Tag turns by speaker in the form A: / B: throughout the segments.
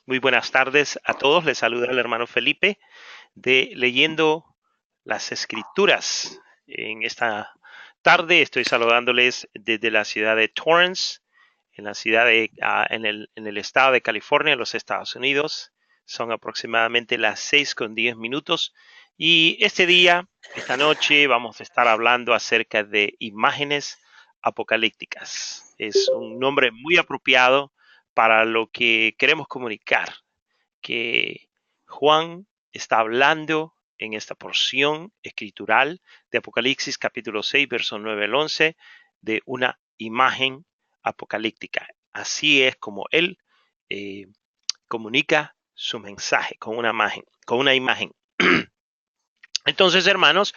A: Muy buenas tardes a todos. Les saluda el hermano Felipe de Leyendo las Escrituras. En esta tarde estoy saludándoles desde la ciudad de Torrance, en la ciudad en el estado de California, en los Estados Unidos. Son aproximadamente las 6:10 y esta noche, vamos a estar hablando acerca de imágenes apocalípticas. Es un nombre muy apropiado para lo que queremos comunicar, que Juan está hablando en esta porción escritural de Apocalipsis capítulo 6, verso 9 al 11, de una imagen apocalíptica. Así es como él eh, comunica su mensaje con una imagen, con una imagen. Entonces, hermanos,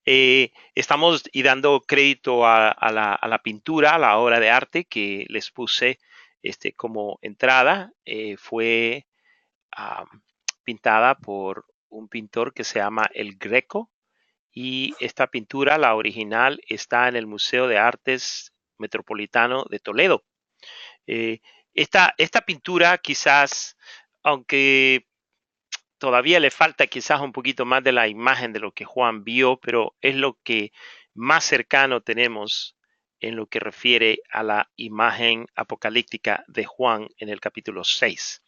A: estamos dando crédito a la pintura, a la obra de arte que les puse como entrada. Fue ah, pintada por un pintor que se llama El Greco, y esta pintura, la original, está en el Museo de Artes Metropolitano de Toledo. Eh, esta pintura quizás, aunque todavía le falta quizás un poquito más de la imagen de lo que Juan vio, pero es lo que más cercano tenemos en lo que refiere a la imagen apocalíptica de Juan en el capítulo 6.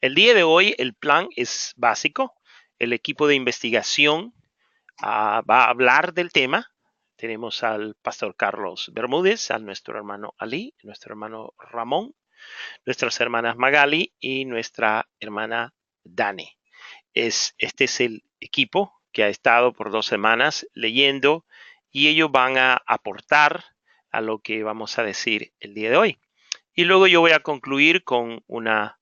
A: El día de hoy el plan es básico. El equipo de investigación va a hablar del tema. Tenemos al pastor Carlos Bermúdez, a nuestro hermano Ali, nuestro hermano Ramón, nuestras hermanas Magali y nuestra hermana Dani. Este es el equipo que ha estado por 2 semanas leyendo, y ellos van a aportar a lo que vamos a decir el día de hoy. Y luego yo voy a concluir con una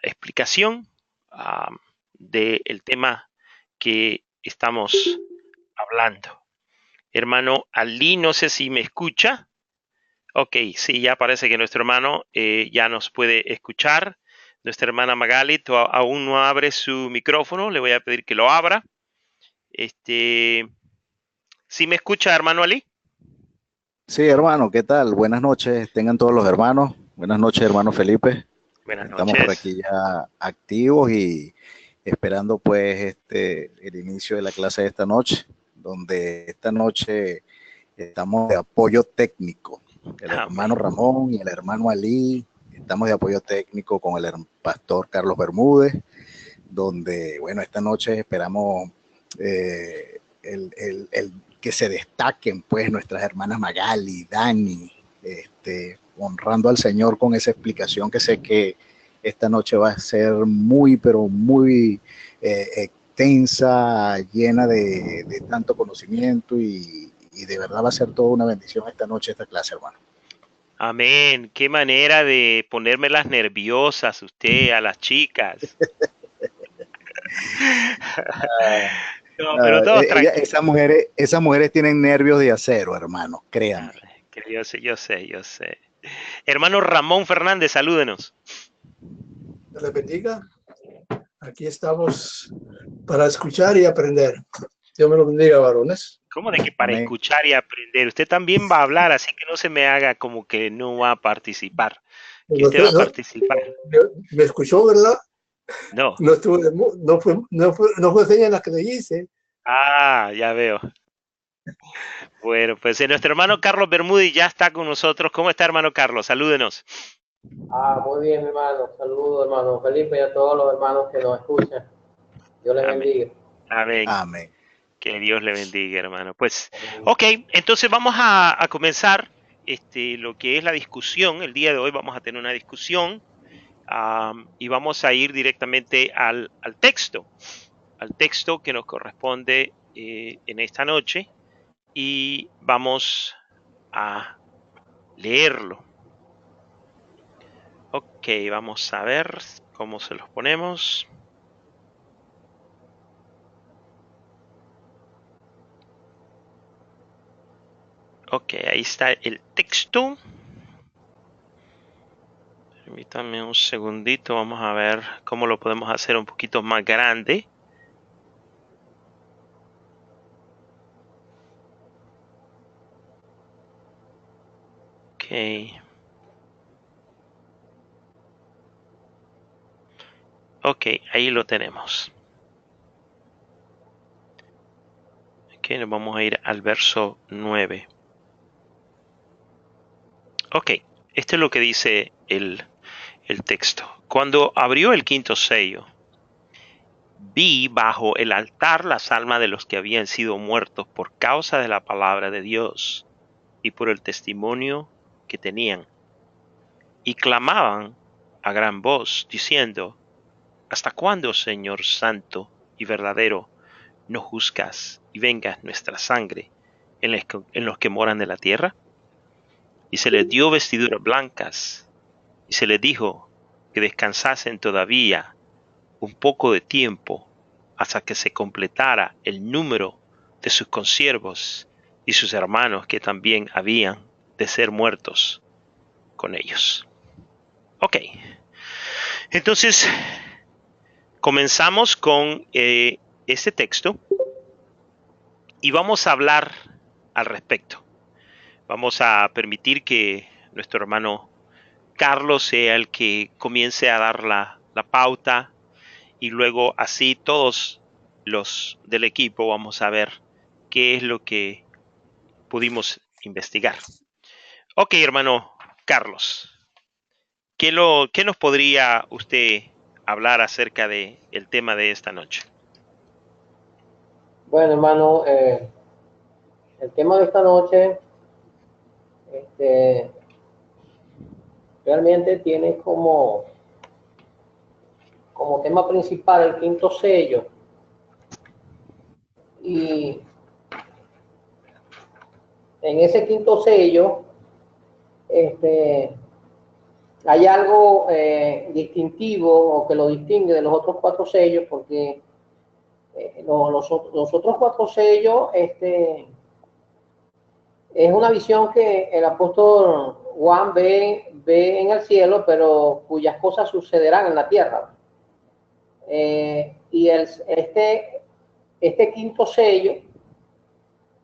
A: explicación del tema que estamos hablando. Hermano Ali, no sé si me escucha. Ok, sí, ya parece que nuestro hermano ya nos puede escuchar. Nuestra hermana Magali aún no abre su micrófono. Le voy a pedir que lo abra. ¿Sí me escucha, hermano Ali?
B: Sí, hermano, ¿qué tal? Buenas noches, tengan todos los hermanos. Buenas noches, hermano Felipe.
A: Buenas
B: Estamos por
A: noches.
B: aquí ya activos y esperando pues el inicio de la clase de esta noche, donde esta noche estamos de apoyo técnico. El
A: Amén.
B: hermano Ramón y el hermano Ali, estamos de apoyo técnico con el pastor Carlos Bermúdez, donde, bueno, esta noche esperamos el que se destaquen pues nuestras hermanas Magali, Dani, honrando al Señor con esa explicación que sé que esta noche va a ser muy, pero muy extensa, llena de tanto conocimiento y de verdad va a ser toda una bendición esta noche esta clase, hermano.
A: Amén. Qué manera de ponérmelas nerviosas usted a las chicas. No, pero todos tranquilos.
B: Esas mujeres tienen nervios de acero, hermano,
A: Ah,
B: créanme.
A: que yo sé, yo sé, yo sé. Hermano Ramón Fernández, salúdenos.
C: Dios les bendiga. Aquí estamos para escuchar y aprender. Dios me lo bendiga, varones.
A: ¿Cómo de que para
B: Amén.
A: escuchar y aprender? Usted también va a hablar, así que no se me haga como que no va a participar. Que usted va a
C: Usted
A: participar.
C: me escuchó, ¿verdad?
A: No.
C: No, estuve, no fue señal la que le hice.
A: Ah, ya veo. Bueno, pues nuestro hermano Carlos Bermúdez ya está con nosotros. ¿Cómo está, hermano Carlos? Salúdenos.
D: Muy bien, hermano. Saludos, hermano Felipe, y a todos los hermanos que nos escuchan. Dios les
A: Amén.
D: bendiga.
A: Amén.
B: Amén.
A: Que Dios le bendiga, hermano. Pues, ok, entonces vamos a comenzar lo que es la discusión. El día de hoy vamos a tener una discusión, y vamos a ir directamente al texto que nos corresponde en esta noche, y vamos a leerlo. Ok, vamos a ver cómo se los ponemos. Ok, ahí está el texto. Permítanme un segundito, vamos a ver cómo lo podemos hacer un poquito más grande. Ok. Ok, ahí lo tenemos. Ok, nos vamos a ir al verso 9. Ok, esto es lo que dice el texto. Cuando abrió el quinto sello, vi bajo el altar las almas de los que habían sido muertos por causa de la palabra de Dios y por el testimonio que tenían. Y clamaban a gran voz, diciendo: ¿Hasta cuándo, Señor santo y verdadero, no juzgas y vengas nuestra sangre en los que moran de la tierra? Y se les dio vestiduras blancas, y se les dijo que descansasen todavía un poco de tiempo hasta que se completara el número de sus consiervos y sus hermanos que también habían de ser muertos con ellos. Ok, entonces comenzamos con este texto y vamos a hablar al respecto. Vamos a permitir que nuestro hermano Carlos sea el que comience a dar la pauta, y luego así todos los del equipo vamos a ver qué es lo que pudimos investigar. Ok, hermano Carlos, ¿qué nos podría usted hablar acerca del tema de esta noche?
D: Bueno, hermano, el tema de esta noche realmente tiene como tema principal el quinto sello. Y en ese quinto sello hay algo distintivo o que lo distingue de los otros cuatro sellos, porque los otros cuatro sellos es una visión que el apóstol Juan ve en el cielo, pero cuyas cosas sucederán en la tierra. Y este quinto sello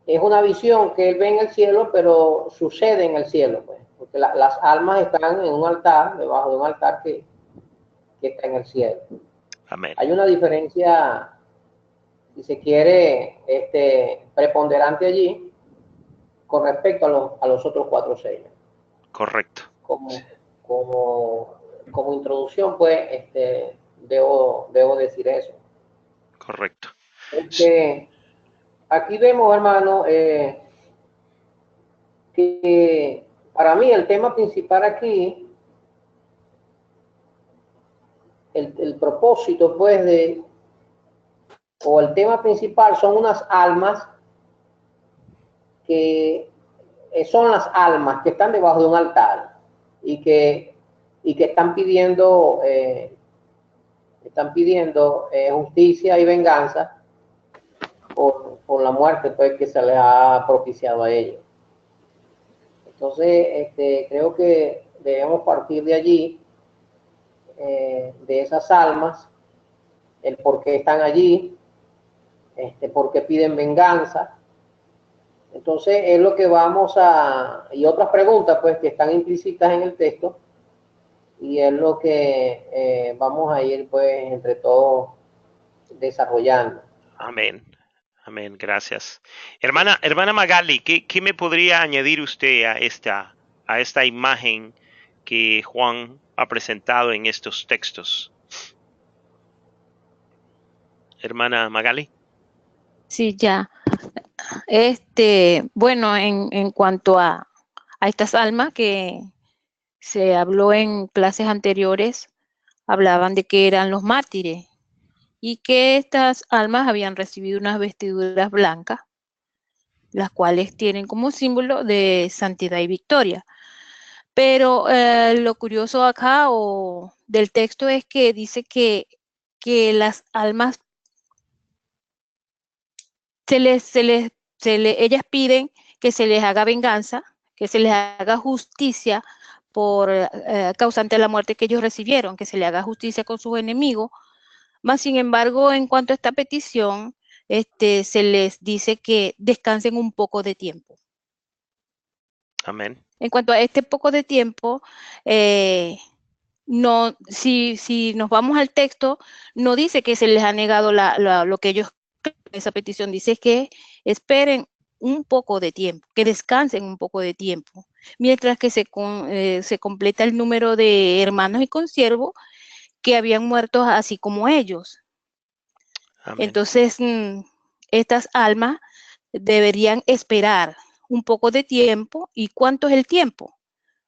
D: es una visión que él ve en el cielo, pero sucede en el cielo, pues, porque las almas están en un altar, debajo de un altar que está en el cielo.
A: Amén.
D: Hay una diferencia, si se quiere, preponderante allí con respecto a los otros cuatro sellos.
A: Correcto.
D: Como introducción, pues, debo decir eso.
A: Correcto.
D: Aquí vemos, hermano, que para mí el tema principal aquí, el propósito, pues, o el tema principal son unas almas que son las almas que están debajo de un altar y que están pidiendo justicia y venganza por la muerte, pues, que se les ha propiciado a ellos. Entonces, creo que debemos partir de allí, de esas almas, el por qué están allí, por qué piden venganza. Entonces, es lo que vamos a... Y otras preguntas, pues, que están implícitas en el texto, y es lo que vamos a ir, pues, entre todos desarrollando.
A: Amén. Amén, gracias. Hermana Magali, ¿qué me podría añadir usted a esta imagen que Juan ha presentado en estos textos? Hermana Magali.
E: Sí, ya. Bueno, en cuanto a estas almas que se habló en clases anteriores, hablaban de que eran los mártires y que estas almas habían recibido unas vestiduras blancas, las cuales tienen como símbolo de santidad y victoria. Pero lo curioso acá del texto es que dice que las almas ellas piden que se les haga venganza, que se les haga justicia por causante de la muerte que ellos recibieron, que se le haga justicia con sus enemigos. Más sin embargo, en cuanto a esta petición, se les dice que descansen un poco de tiempo.
A: Amén.
E: En cuanto a este poco de tiempo, no, si nos vamos al texto, no dice que se les ha negado lo que ellos, esa petición dice que esperen un poco de tiempo, que descansen un poco de tiempo, mientras que se completa el número de hermanos y consiervos que habían muerto así como ellos.
A: Amén.
E: Entonces, estas almas deberían esperar un poco de tiempo. ¿Y cuánto es el tiempo?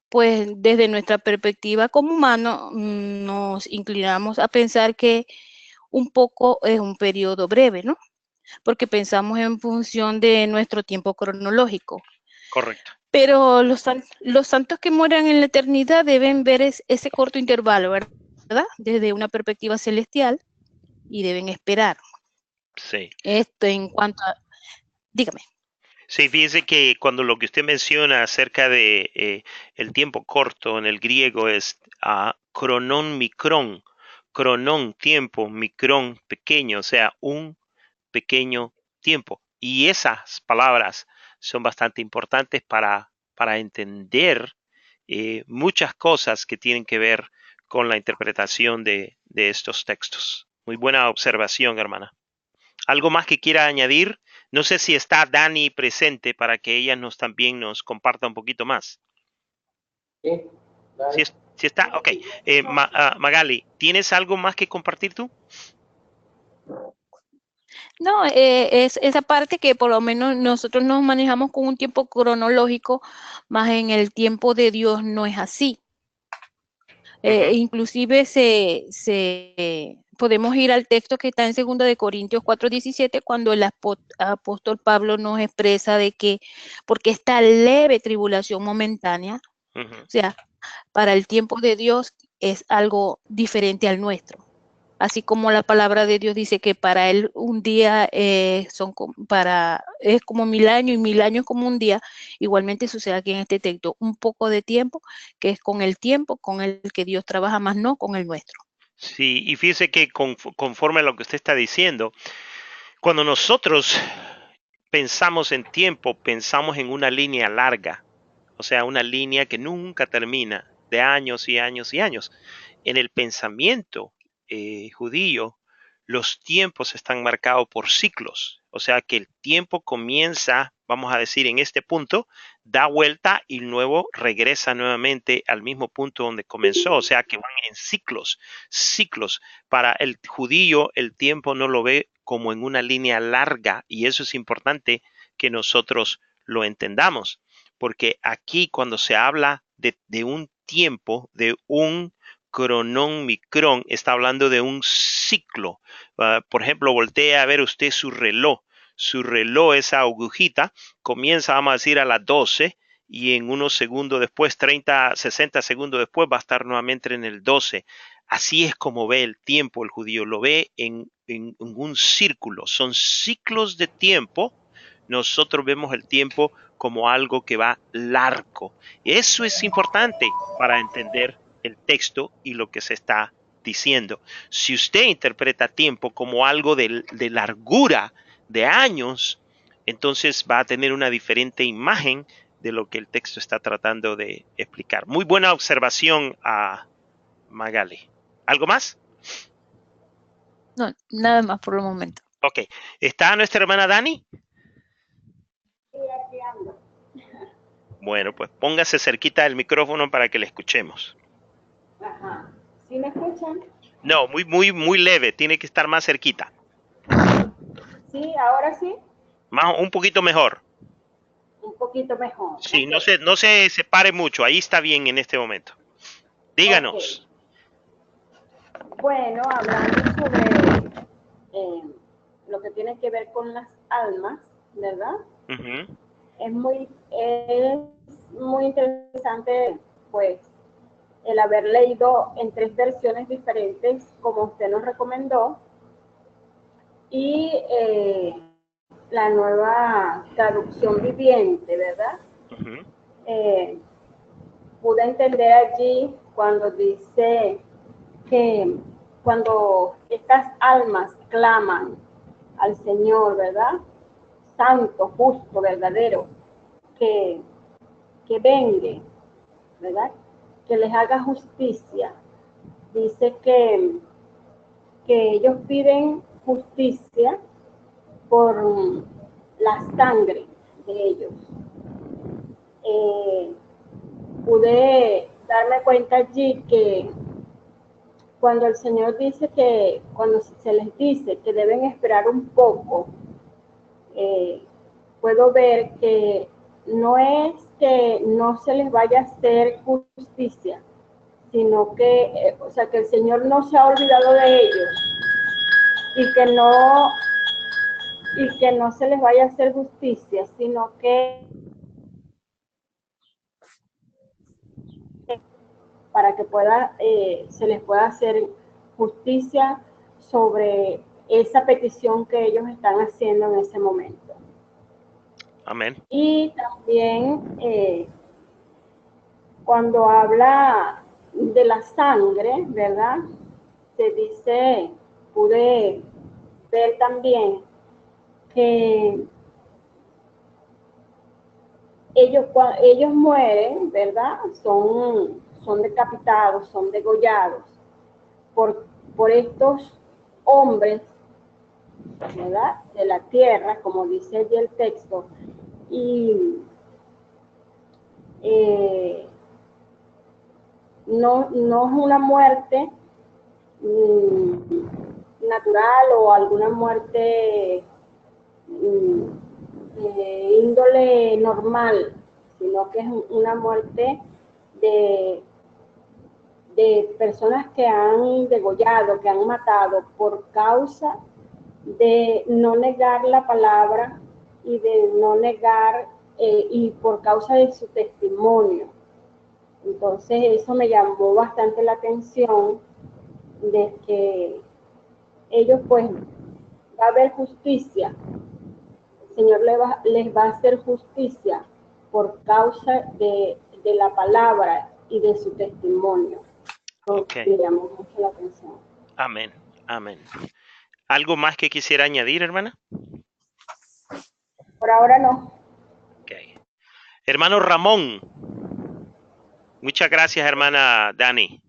E: Pues desde nuestra perspectiva como humanos nos inclinamos a pensar que un poco es un periodo breve, ¿no? Porque pensamos en función de nuestro tiempo cronológico.
A: Correcto.
E: Pero los santos que mueran en la eternidad deben ver ese corto intervalo, ¿verdad? Desde una perspectiva celestial y deben esperar.
A: Sí.
E: Esto en cuanto a... Dígame.
A: Sí, fíjese que cuando lo que usted menciona acerca de el tiempo corto en el griego es cronón micrón, cronón tiempo, micrón pequeño, o sea, un pequeño tiempo. Y esas palabras son bastante importantes para entender muchas cosas que tienen que ver con la interpretación de estos textos. Muy buena observación, hermana. ¿Algo más que quiera añadir? No sé si está Dani presente para que ella también nos comparta un poquito más.
D: Sí,
A: Si, si está, ok. Magali, ¿tienes algo más que compartir tú?
E: No, es esa parte que por lo menos nosotros nos manejamos con un tiempo cronológico, más en el tiempo de Dios no es así. Inclusive podemos ir al texto que está en 2 de Corintios 4:17, cuando el apóstol Pablo nos expresa de que porque esta leve tribulación momentánea, o sea, para el tiempo de Dios es algo diferente al nuestro. Así como la palabra de Dios dice que para él un día es como 1000 años y 1000 años como un día, igualmente sucede aquí en este texto, un poco de tiempo, que es con el tiempo con el que Dios trabaja, más no con el nuestro.
A: Sí, y fíjese que conforme a lo que usted está diciendo, cuando nosotros pensamos en tiempo, pensamos en una línea larga, o sea, una línea que nunca termina, de años y años y años. En el pensamiento judío, los tiempos están marcados por ciclos, o sea que el tiempo comienza, vamos a decir, en este punto, da vuelta y luego regresa nuevamente al mismo punto donde comenzó, o sea que van en ciclos, ciclos. Para el judío el tiempo no lo ve como en una línea larga y eso es importante que nosotros lo entendamos, porque aquí cuando se habla de un tiempo, de un cronón micrón, está hablando de un ciclo. Por ejemplo, voltea a ver usted su reloj. Su reloj, esa agujita, comienza, vamos a decir, a las 12 y en unos segundos después, 30, 60 segundos después, va a estar nuevamente en el 12. Así es como ve el tiempo el judío, lo ve en un círculo, son ciclos de tiempo. Nosotros vemos el tiempo como algo que va largo. Eso es importante para entender el texto y lo que se está diciendo. Si usted interpreta tiempo como algo de largura, de años, entonces va a tener una diferente imagen de lo que el texto está tratando de explicar. Muy buena observación a Magali. ¿Algo más?
E: No, nada más por el momento.
A: Ok. ¿Está nuestra hermana Dani?
F: Sí, aquí ando.
A: Bueno, pues póngase cerquita del micrófono para que le escuchemos.
F: Ajá. ¿Sí me escuchan?
A: No, muy leve. Tiene que estar más cerquita.
F: Sí, ahora sí.
A: Un poquito mejor.
F: Un poquito mejor.
A: Sí,
F: Okay.
A: no se separe mucho. Ahí está bien en este momento. Díganos.
F: Okay. Bueno, hablando sobre lo que tiene que ver con las almas, ¿verdad? Es muy interesante, pues, el haber leído en 3 versiones diferentes, como usted nos recomendó, y la nueva traducción viviente, ¿verdad? Pude entender allí cuando dice que cuando estas almas claman al Señor, ¿verdad? Santo, justo, verdadero, que vengue, ¿verdad? Que les haga justicia. dice que ellos piden justicia por la sangre de ellos. Pude darme cuenta allí que cuando el Señor dice que, cuando se les dice que deben esperar un poco, puedo ver que no es que no se les vaya a hacer justicia, sino que, o sea, que el Señor no se ha olvidado de ellos y que no se les vaya a hacer justicia, sino que para que se les pueda hacer justicia sobre esa petición que ellos están haciendo en ese momento.
A: Amén.
F: Y también cuando habla de la sangre, ¿verdad? Se dice, pude ver también que ellos mueren, ¿verdad? Son decapitados, son degollados por estos hombres, ¿verdad? De la tierra, como dice allí el texto, y no es una muerte natural o alguna muerte de índole normal, sino que es una muerte de personas que han degollado, que han matado por causa de no negar la palabra y de no negar y por causa de su testimonio. Entonces eso me llamó bastante la atención, de que ellos, pues, va a haber justicia, el Señor les va a hacer justicia por causa de la palabra y de su testimonio.
A: Okay.
F: Me llamó mucho la atención.
A: Amén, amén. ¿Algo más que quisiera añadir, hermana?
F: Por ahora no.
A: Okay. Hermano Ramón. Muchas gracias, hermana Dani.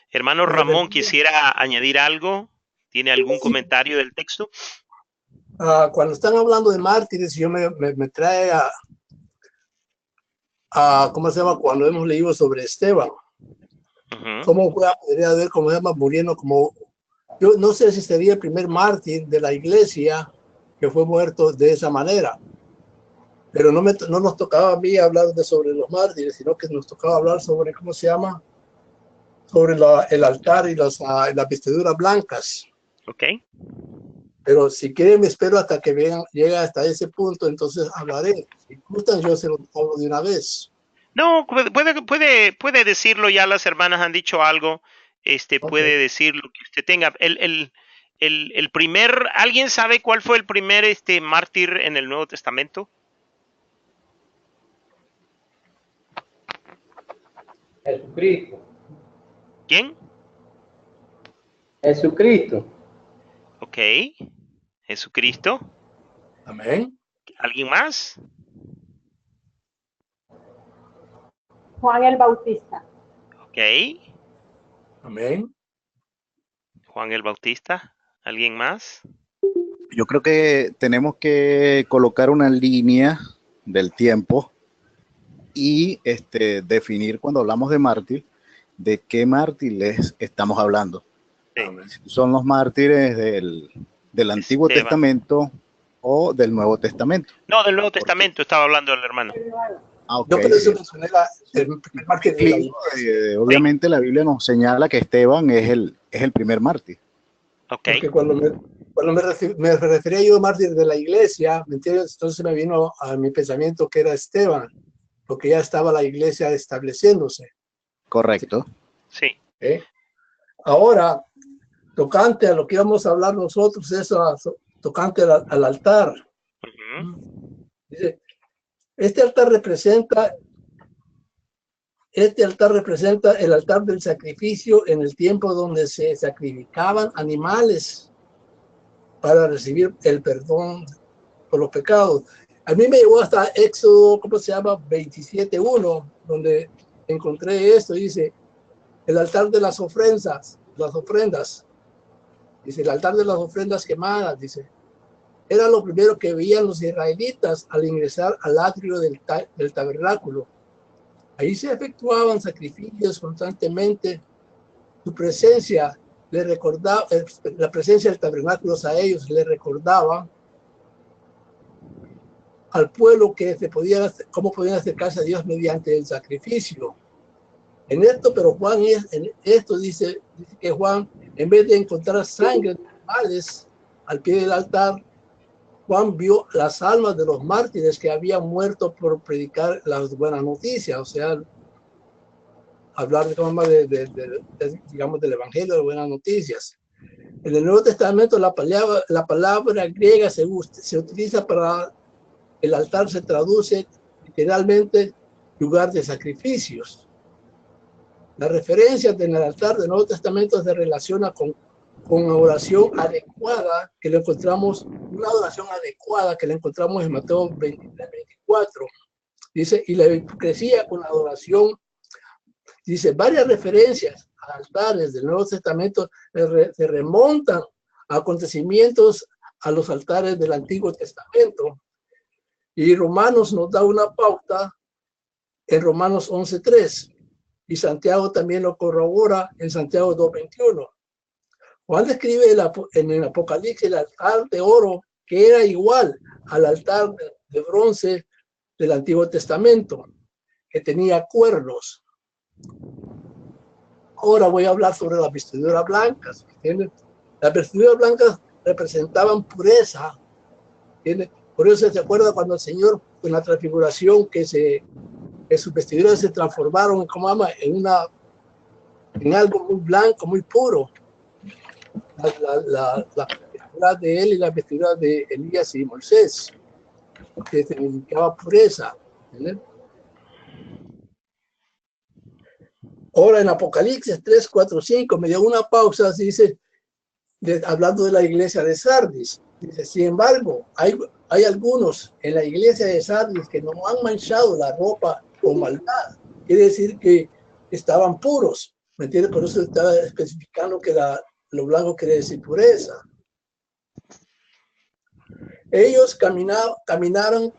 A: Hermano Ramón, ¿quisiera añadir algo? ¿Tiene algún comentario del texto?
C: Cuando están hablando de mártires, yo me trae a ¿cómo se llama? Cuando hemos leído sobre Esteban. ¿Cómo podría ver cómo se llama muriendo? Como, yo no sé si sería el primer mártir de la iglesia que fue muerto de esa manera. Pero no nos tocaba a mí hablar sobre los mártires, sino que nos tocaba hablar sobre, ¿cómo se llama? Sobre el altar y las vestiduras blancas.
A: Ok.
C: Pero si quieren, me espero hasta que llegue hasta ese punto, entonces hablaré. Si gustan, yo se lo hablo de una vez.
A: No, puede decirlo, ya las hermanas han dicho algo. Okay. Puede decir lo que usted tenga. El primer, ¿alguien sabe cuál fue el primer mártir en el Nuevo Testamento?
D: Jesucristo.
A: ¿Quién?
D: Jesucristo.
A: Ok. Jesucristo.
C: Amén.
A: ¿Alguien más?
F: Juan el Bautista.
A: Ok.
C: Amén.
A: Juan el Bautista. ¿Alguien más?
B: Yo creo que tenemos que colocar una línea del tiempo y definir, cuando hablamos de mártir, de qué mártires estamos hablando.
A: Sí.
B: ¿Son los mártires del Antiguo Testamento o del Nuevo Testamento?
A: No, del Nuevo Testamento estaba hablando el hermano.
C: Okay. Yo pensé que el primer mártir de la iglesia.
B: Obviamente la Biblia nos señala que Esteban es el primer mártir.
A: Okay.
C: Porque cuando me refería yo a mártir de la iglesia, ¿me entiendes? Entonces me vino a mi pensamiento que era Esteban, porque ya estaba la iglesia estableciéndose.
B: Correcto.
A: Sí.
C: Ahora, tocante a lo que íbamos a hablar nosotros, tocante al altar. Dice, este altar representa el altar del sacrificio en el tiempo donde se sacrificaban animales para recibir el perdón por los pecados. A mí me llegó hasta Éxodo, ¿cómo se llama? 27:1, donde encontré esto. Dice, el altar de las ofrendas las ofrendas. Dice, el altar de las ofrendas quemadas, dice, era lo primero que veían los israelitas al ingresar al atrio del tabernáculo. Ahí se efectuaban sacrificios constantemente. Su presencia le recordaba, la presencia del tabernáculo a ellos le recordaba al pueblo que cómo podían acercarse a Dios mediante el sacrificio. En esto, pero Juan, en esto dice que Juan, en vez de encontrar sangre de animales al pie del altar, Juan vio las almas de los mártires que habían muerto por predicar las buenas noticias, o sea, hablar digamos, del evangelio de buenas noticias. En el Nuevo Testamento la palabra griega se utiliza para el altar, se traduce literalmente lugar de sacrificios. La referencia en el altar del Nuevo Testamento se relaciona con oración adecuada que le encontramos, una oración adecuada que le encontramos en Mateo 24. Dice, y la hipocresía con la adoración. Dice, varias referencias a altares del Nuevo Testamento se remontan a acontecimientos a los altares del Antiguo Testamento. Y Romanos nos da una pauta en Romanos 11:3. Y Santiago también lo corrobora en Santiago 2:21. Juan describe en el Apocalipsis el altar de oro que era igual al altar de bronce del Antiguo Testamento, que tenía cuernos. Ahora voy a hablar sobre las vestiduras blancas. ¿Entiendes? Las vestiduras blancas representaban pureza. ¿Entiendes? Por eso se acuerda cuando el Señor, con la transfiguración, que sus vestiduras se transformaron en algo muy blanco, muy puro. La vestidura de él y la vestidura de Elías y Moisés, que significaba pureza. ¿Entiendes? Ahora en Apocalipsis 3, 4, 5, me dio una pausa, dice, hablando de la iglesia de Sardis. Dice, sin embargo, hay algunos en la iglesia de Sardis que no han manchado la ropa con maldad. Quiere decir que estaban puros. ¿Me entiendes? Por eso estaba especificando que lo blanco quiere decir pureza. Ellos caminarán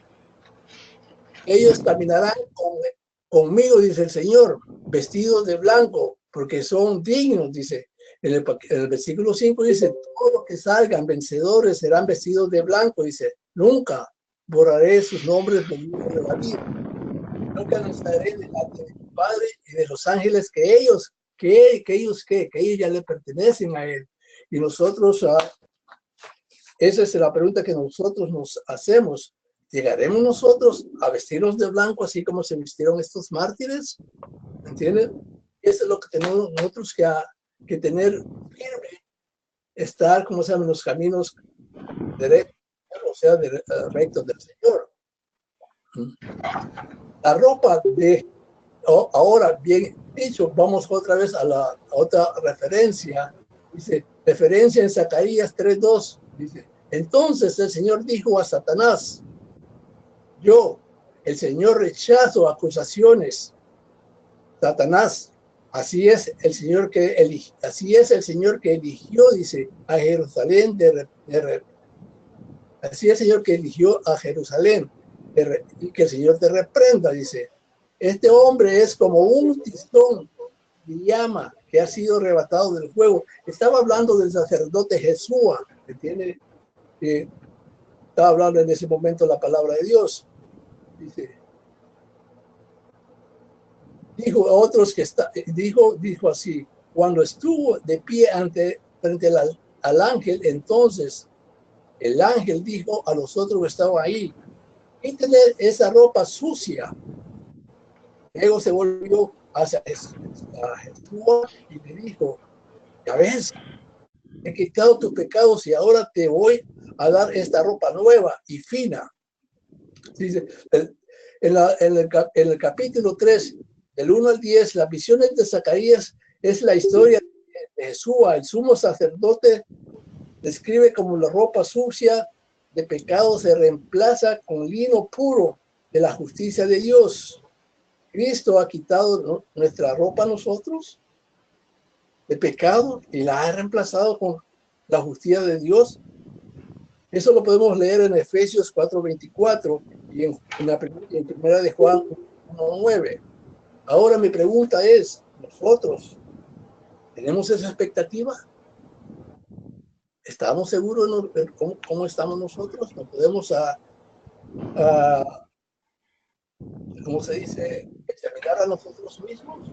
C: conmigo, dice el Señor, vestidos de blanco, porque son dignos, dice. En el versículo 5 dice, todos los que salgan vencedores serán vestidos de blanco, dice, nunca borraré sus nombres del libro de la vida. Nunca los traeré delante de mi Padre y de los ángeles que ellos ya le pertenecen a Él. Y nosotros, esa es la pregunta que nosotros nos hacemos. ¿Llegaremos nosotros a vestirnos de blanco así como se vistieron estos mártires? ¿Entienden? Eso es lo que tenemos nosotros que tener firme, estar, como se llama, en los caminos derechos, o sea, rectos del Señor. La ropa ahora, bien dicho, vamos otra vez a otra referencia. Dice, referencia en Zacarías 3:2. Dice, entonces el Señor dijo a Satanás, yo, el Señor, rechazo acusaciones. Satanás, así es el Señor que eligió, dice, a Jerusalén así es el Señor que eligió a Jerusalén, y que el Señor te reprenda, dice. Este hombre es como un tizón de llama que ha sido arrebatado del fuego. Estaba hablando del sacerdote Jesúa, que estaba hablando en ese momento la palabra de Dios. Dice, dijo a otros dijo así, cuando estuvo de pie frente al ángel, entonces el ángel dijo a los otros que estaban ahí, quítenle esa ropa sucia. Luego se volvió hacia Jesús y le dijo, ya ves, he quitado tus pecados y ahora te voy a dar esta ropa nueva y fina. Dice, en el capítulo 3, del 1 al 10, las visiones de Zacarías es la historia de Jesús, el sumo sacerdote, describe como la ropa sucia de pecado se reemplaza con lino puro de la justicia de Dios. Cristo ha quitado nuestra ropa a nosotros. de pecado y la ha reemplazado con la justicia de Dios. Eso lo podemos leer en Efesios 4:24 y en primera de Juan 1:9. Ahora mi pregunta es, ¿nosotros tenemos esa expectativa? ¿Estamos seguros de cómo estamos nosotros? ¿No podemos, ¿cómo se dice, examinar a nosotros mismos?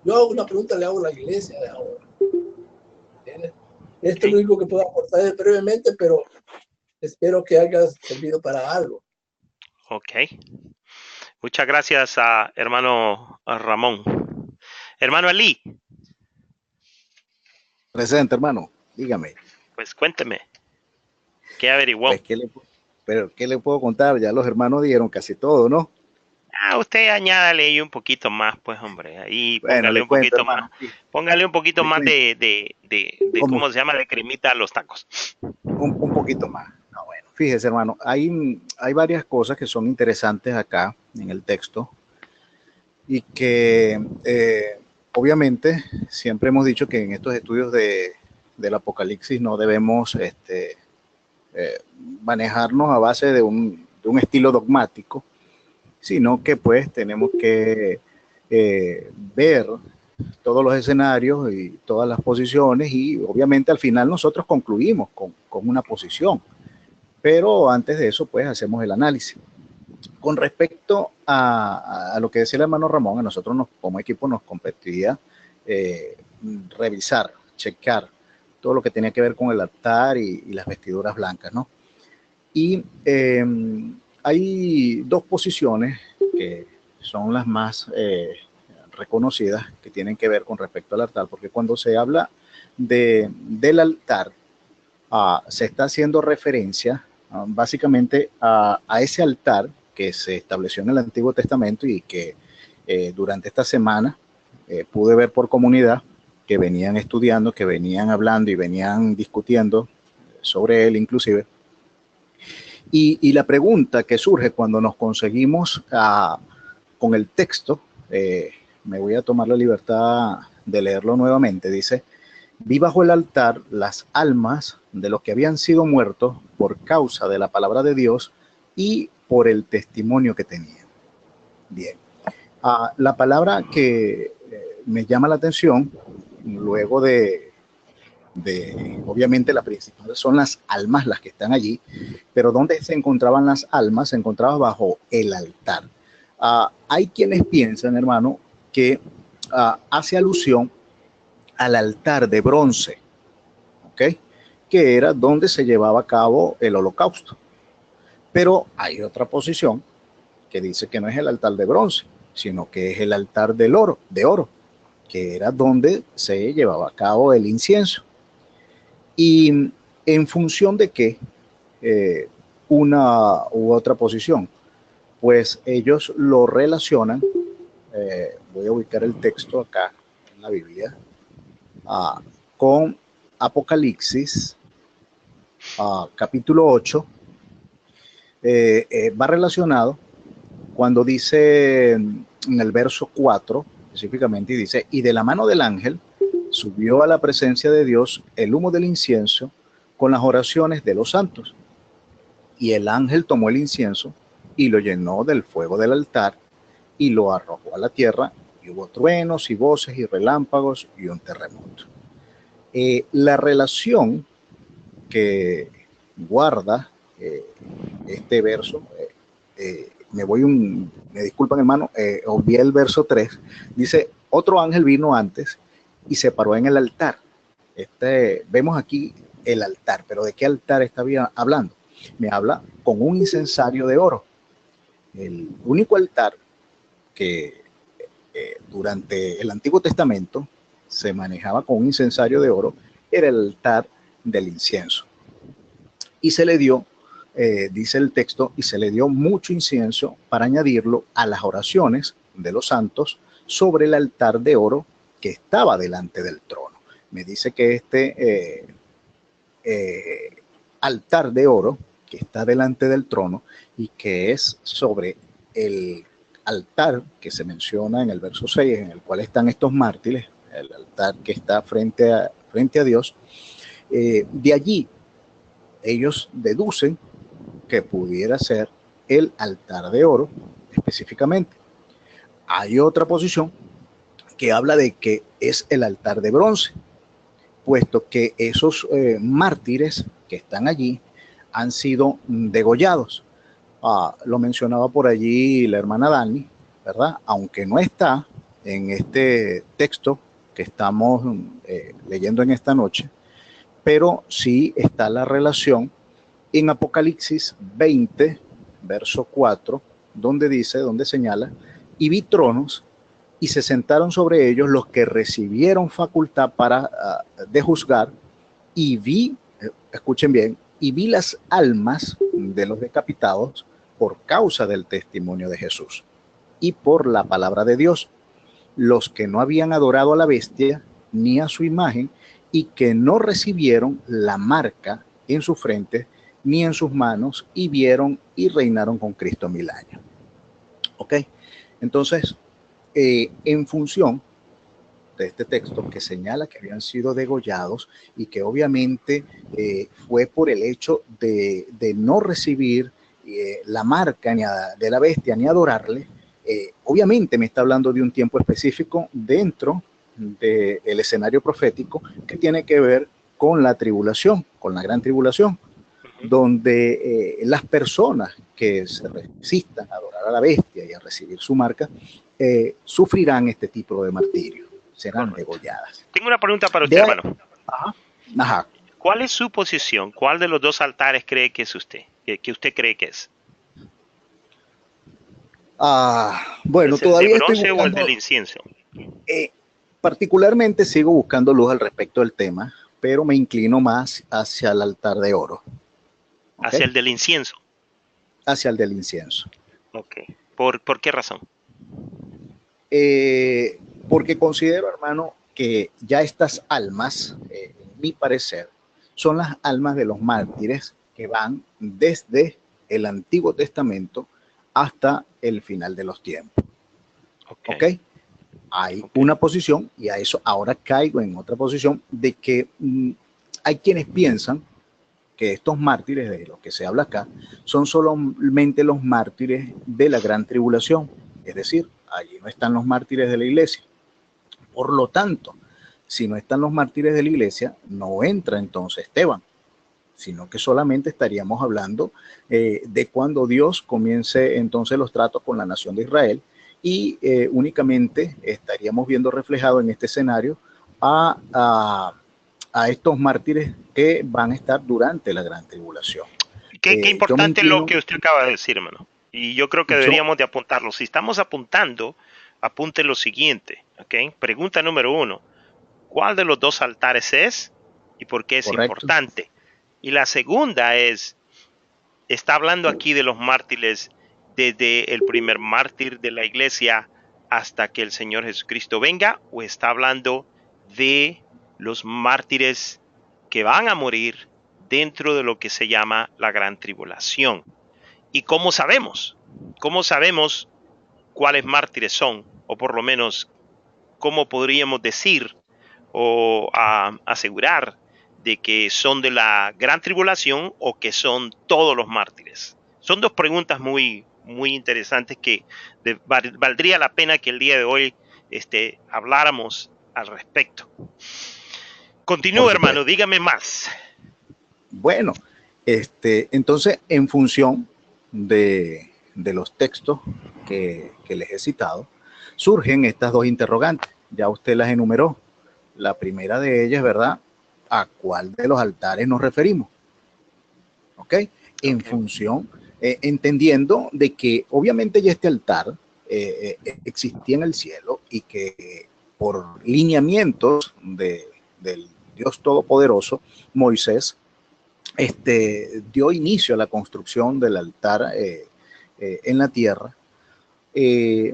C: Yo hago una pregunta, le hago a la iglesia de ahora. Esto es lo único que puedo aportar brevemente, pero espero que haya servido para algo.
A: Ok. Muchas gracias a hermano Ramón. Hermano Ali.
B: Presente, hermano. Dígame.
A: Pues cuénteme. ¿Qué averiguó?
B: Pues, ¿qué le puedo contar? Ya los hermanos dieron casi todo, ¿no?
A: Usted añádale ahí un poquito más, pues, hombre. Ahí
B: Bueno,
A: póngale
B: le
A: un
B: cuento,
A: poquito
B: hermano.
A: más. Póngale un poquito
B: Le
A: más
B: cuento.
A: ¿cómo se llama? De cremita a los tacos.
B: Un poquito más. No, bueno, fíjese, hermano, hay varias cosas que son interesantes acá en el texto y que obviamente siempre hemos dicho que en estos estudios del Apocalipsis no debemos manejarnos a base de un estilo dogmático, sino que pues tenemos que ver todos los escenarios y todas las posiciones y obviamente al final nosotros concluimos con una posición, pero antes de eso pues hacemos el análisis. Con respecto a lo que decía el hermano Ramón, a nosotros como equipo nos competía revisar, checar todo lo que tenía que ver con el altar y las vestiduras blancas, ¿no? Y hay dos posiciones que son las más reconocidas que tienen que ver con respecto al altar, porque cuando se habla del altar, se está haciendo referencia básicamente a ese altar que se estableció en el Antiguo Testamento y que durante esta semana pude ver por comunidad que venían estudiando, que venían hablando y venían discutiendo sobre él inclusive. Y la pregunta que surge cuando nos conseguimos con el texto, me voy a tomar la libertad de leerlo nuevamente, dice: vi bajo el altar las almas de los que habían sido muertos por causa de la palabra de Dios y por el testimonio que tenían. Bien. La palabra que me llama la atención, luego obviamente la principal son las almas las que están allí, pero ¿dónde se encontraban las almas? Se encontraban bajo el altar. Hay quienes piensan, hermano, que hace alusión al altar de bronce, ¿ok? Que era donde se llevaba a cabo el holocausto. Pero hay otra posición que dice que no es el altar de bronce, sino que es el altar de oro, que era donde se llevaba a cabo el incienso. Y en función de qué, una u otra posición, pues ellos lo relacionan, voy a ubicar el texto acá en la Biblia, con Apocalipsis, capítulo 8, va relacionado cuando dice en el verso 4, específicamente, y dice: y de la mano del ángel subió a la presencia de Dios el humo del incienso con las oraciones de los santos. Y el ángel tomó el incienso y lo llenó del fuego del altar y lo arrojó a la tierra, y hubo truenos y voces y relámpagos y un terremoto. La relación que guarda este verso, me disculpan, hermano, obvié el verso 3, dice: otro ángel vino antes y se paró en el altar. Vemos aquí el altar, pero ¿de qué altar está hablando? Me habla con un incensario de oro. El único altar que durante el Antiguo Testamento se manejaba con un incensario de oro era el altar del incienso. Y se le dio, dice el texto, y se le dio mucho incienso para añadirlo a las oraciones de los santos sobre el altar de oro que estaba delante del trono. Me dice que este altar de oro que está delante del trono y que es sobre el altar que se menciona en el verso 6, en el cual están estos mártires, el altar que está frente a Dios. De allí ellos deducen que pudiera ser el altar de oro específicamente. Hay otra posición que habla de que es el altar de bronce, puesto que esos mártires que están allí han sido degollados. Lo mencionaba por allí la hermana Dani, ¿verdad? Aunque no está en este texto que estamos leyendo en esta noche, pero sí está la relación en Apocalipsis 20, verso 4, donde señala, y vi tronos, y se sentaron sobre ellos los que recibieron facultad de juzgar, y vi, escuchen bien, y vi las almas de los decapitados por causa del testimonio de Jesús y por la palabra de Dios, los que no habían adorado a la bestia ni a su imagen, y que no recibieron la marca en su frente ni en sus manos, y vieron y reinaron con Cristo 1000 años. ¿Ok? Entonces, en función de este texto que señala que habían sido degollados y que obviamente fue por el hecho de no recibir la marca de la bestia ni adorarle, obviamente me está hablando de un tiempo específico dentro del escenario profético que tiene que ver con la tribulación, con la gran tribulación, donde las personas que se resistan a adorar a la bestia y a recibir su marca sufrirán este tipo de martirio, serán degolladas.
A: Tengo una pregunta para usted, hermano.
B: Ajá.
A: ¿Cuál es su posición? ¿Cuál de los dos altares cree que es usted? ¿Que usted cree que es?
B: Bueno,
A: ¿Es el
B: todavía
A: de bronce
B: estoy buscando,
A: o el del incienso?
B: Particularmente sigo buscando luz al respecto del tema, pero me inclino más hacia el altar de oro. ¿Okay?
A: ¿Hacia el del incienso? Hacia el del incienso. Ok. ¿Por qué razón?
B: Porque considero, hermano, que ya estas almas, en mi parecer, son las almas de los mártires que van desde el Antiguo Testamento hasta el final de los tiempos. ¿Ok? Hay una posición, y a eso ahora caigo en otra posición, de que hay quienes piensan que estos mártires de los que se habla acá son solamente los mártires de la gran tribulación, es decir, allí no están los mártires de la iglesia. Por lo tanto, si no están los mártires de la iglesia, no entra entonces Esteban, sino que solamente estaríamos hablando de cuando Dios comience entonces los tratos con la nación de Israel, y únicamente estaríamos viendo reflejado en este escenario a estos mártires que van a estar durante la gran tribulación.
A: Qué importante es lo que usted acaba de decir, hermano. Y yo creo que deberíamos de apuntarlo. Si estamos apuntando, apunte lo siguiente, ¿ok? Pregunta número 1. ¿Cuál de los dos altares es y por qué es importante? Y la segunda es, ¿está hablando aquí de los mártires desde el primer mártir de la iglesia hasta que el Señor Jesucristo venga, o está hablando de los mártires que van a morir dentro de lo que se llama la gran tribulación? ¿Y cómo sabemos? ¿Cómo sabemos cuáles mártires son? O por lo menos, ¿cómo podríamos decir o asegurar de que son de la gran tribulación o que son todos los mártires? Son dos preguntas muy interesantes que valdría la pena que el día de hoy habláramos al respecto. Continúe, hermano, dígame más.
B: Bueno, entonces, en función de los textos que les he citado, surgen estas dos interrogantes. Ya usted las enumeró. La primera de ellas, ¿verdad? ¿A cuál de los altares nos referimos? ¿Ok? En función, entendiendo de que obviamente ya este altar existía en el cielo, y que por lineamientos del Dios Todopoderoso, Moisés dio inicio a la construcción del altar en la tierra.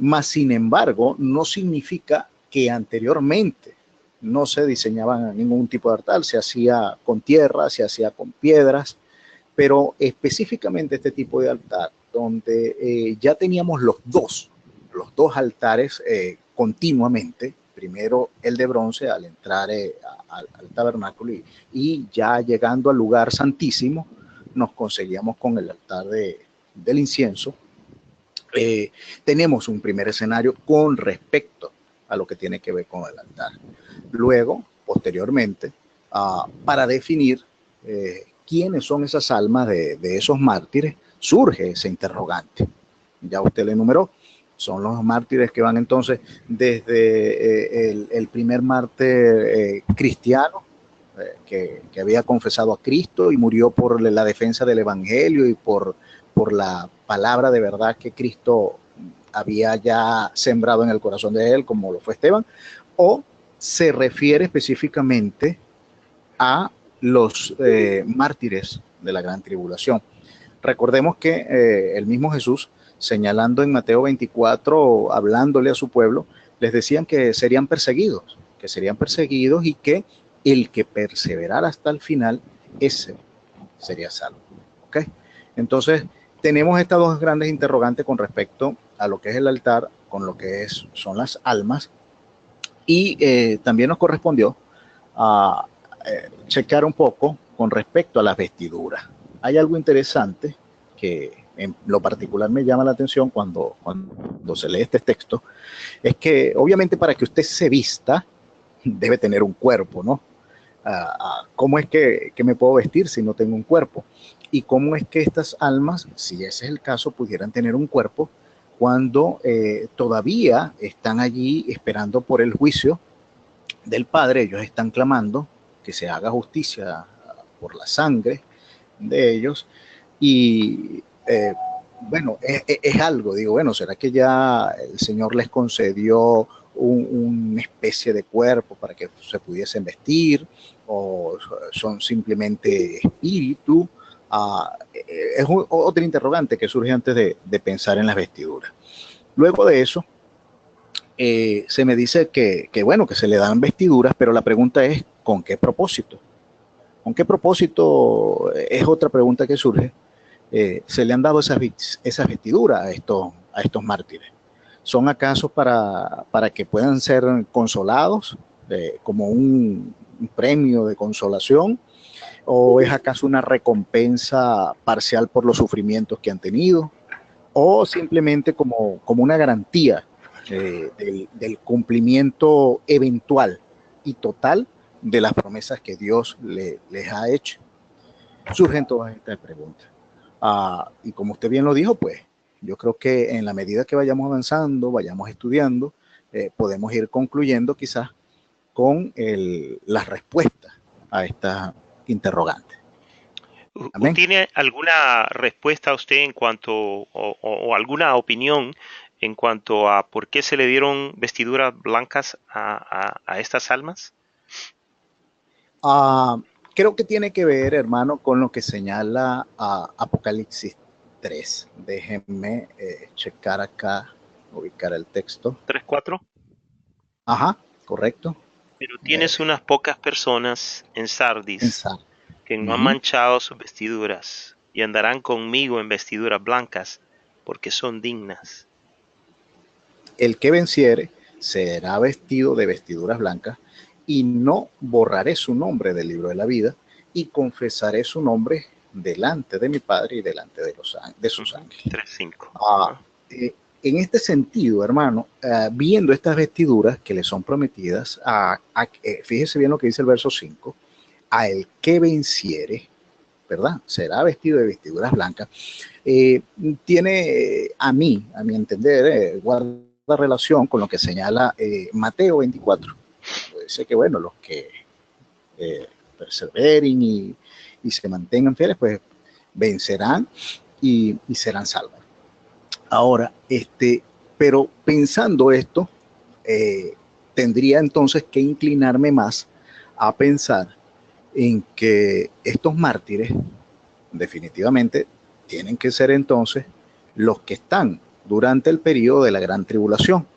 B: Mas, sin embargo, no significa que anteriormente no se diseñaba ningún tipo de altar. Se hacía con tierra, se hacía con piedras, pero específicamente este tipo de altar, donde ya teníamos los dos altares continuamente, primero el de bronce al entrar al tabernáculo y ya llegando al lugar santísimo nos conseguíamos con el altar del incienso. Tenemos un primer escenario con respecto a lo que tiene que ver con el altar. Luego, posteriormente, para definir quiénes son esas almas de esos mártires, surge ese interrogante. Ya usted le enumeró, son los mártires que van entonces desde el primer mártir cristiano, que había confesado a Cristo y murió por la defensa del evangelio y por la palabra de verdad que Cristo había ya sembrado en el corazón de él, como lo fue Esteban, o se refiere específicamente a los mártires de la gran tribulación. Recordemos que el mismo Jesús, señalando en Mateo 24, hablándole a su pueblo, les decían que serían perseguidos y que el que perseverara hasta el final, ese sería salvo. ¿Ok? Entonces, tenemos estas dos grandes interrogantes con respecto a lo que es el altar, con lo que son las almas, y también nos correspondió a checar un poco con respecto a las vestiduras. Hay algo interesante que en lo particular me llama la atención cuando se lee este texto, es que obviamente para que usted se vista debe tener un cuerpo, ¿no? ¿Cómo es que me puedo vestir si no tengo un cuerpo? Y cómo es que estas almas, si ese es el caso, pudieran tener un cuerpo cuando todavía están allí esperando por el juicio del Padre. Ellos están clamando que se haga justicia por la sangre de ellos. Y bueno, es algo, digo, bueno, ¿será que ya el Señor les concedió una especie de cuerpo para que se pudiesen vestir, o son simplemente espíritu? Es otro interrogante que surge antes de pensar en las vestiduras. Luego de eso, se me dice que bueno, que se le dan vestiduras, pero la pregunta es, ¿con qué propósito? ¿Con qué propósito? Es otra pregunta que surge. Se le han dado esas vestiduras a estos mártires. ¿Son acaso para que puedan ser consolados como un premio de consolación? ¿O es acaso una recompensa parcial por los sufrimientos que han tenido? ¿O simplemente como una garantía del cumplimiento eventual y total de las promesas que Dios les ha hecho? Surgen todas estas preguntas. Y como usted bien lo dijo, pues yo creo que en la medida que vayamos avanzando, vayamos estudiando, podemos ir concluyendo quizás con las respuestas a estas interrogantes. Amén.
A: ¿Tiene alguna respuesta usted en cuanto, o alguna opinión en cuanto a por qué se le dieron vestiduras blancas a estas almas?
B: Creo que tiene que ver, hermano, con lo que señala Apocalipsis 3. Déjenme checar acá, ubicar el texto.
A: 3:4.
B: Ajá, correcto.
A: Pero tienes unas pocas personas en Sardis que no han manchado sus vestiduras y andarán conmigo en vestiduras blancas porque son dignas.
B: El que venciere será vestido de vestiduras blancas, y no borraré su nombre del libro de la vida, y confesaré su nombre delante de mi Padre y delante de sus ángeles.
A: 3:5.
B: En este sentido, hermano, viendo estas vestiduras que le son prometidas, fíjese bien lo que dice el verso 5, a el que venciere, ¿verdad? Será vestido de vestiduras blancas. Tiene, a mi entender, guarda relación con lo que señala Mateo 24. Dice que, bueno, los que perseveren y se mantengan fieles, pues vencerán y serán salvos. Ahora, pero pensando esto, tendría entonces que inclinarme más a pensar en que estos mártires definitivamente tienen que ser entonces los que están durante el periodo de la gran tribulación.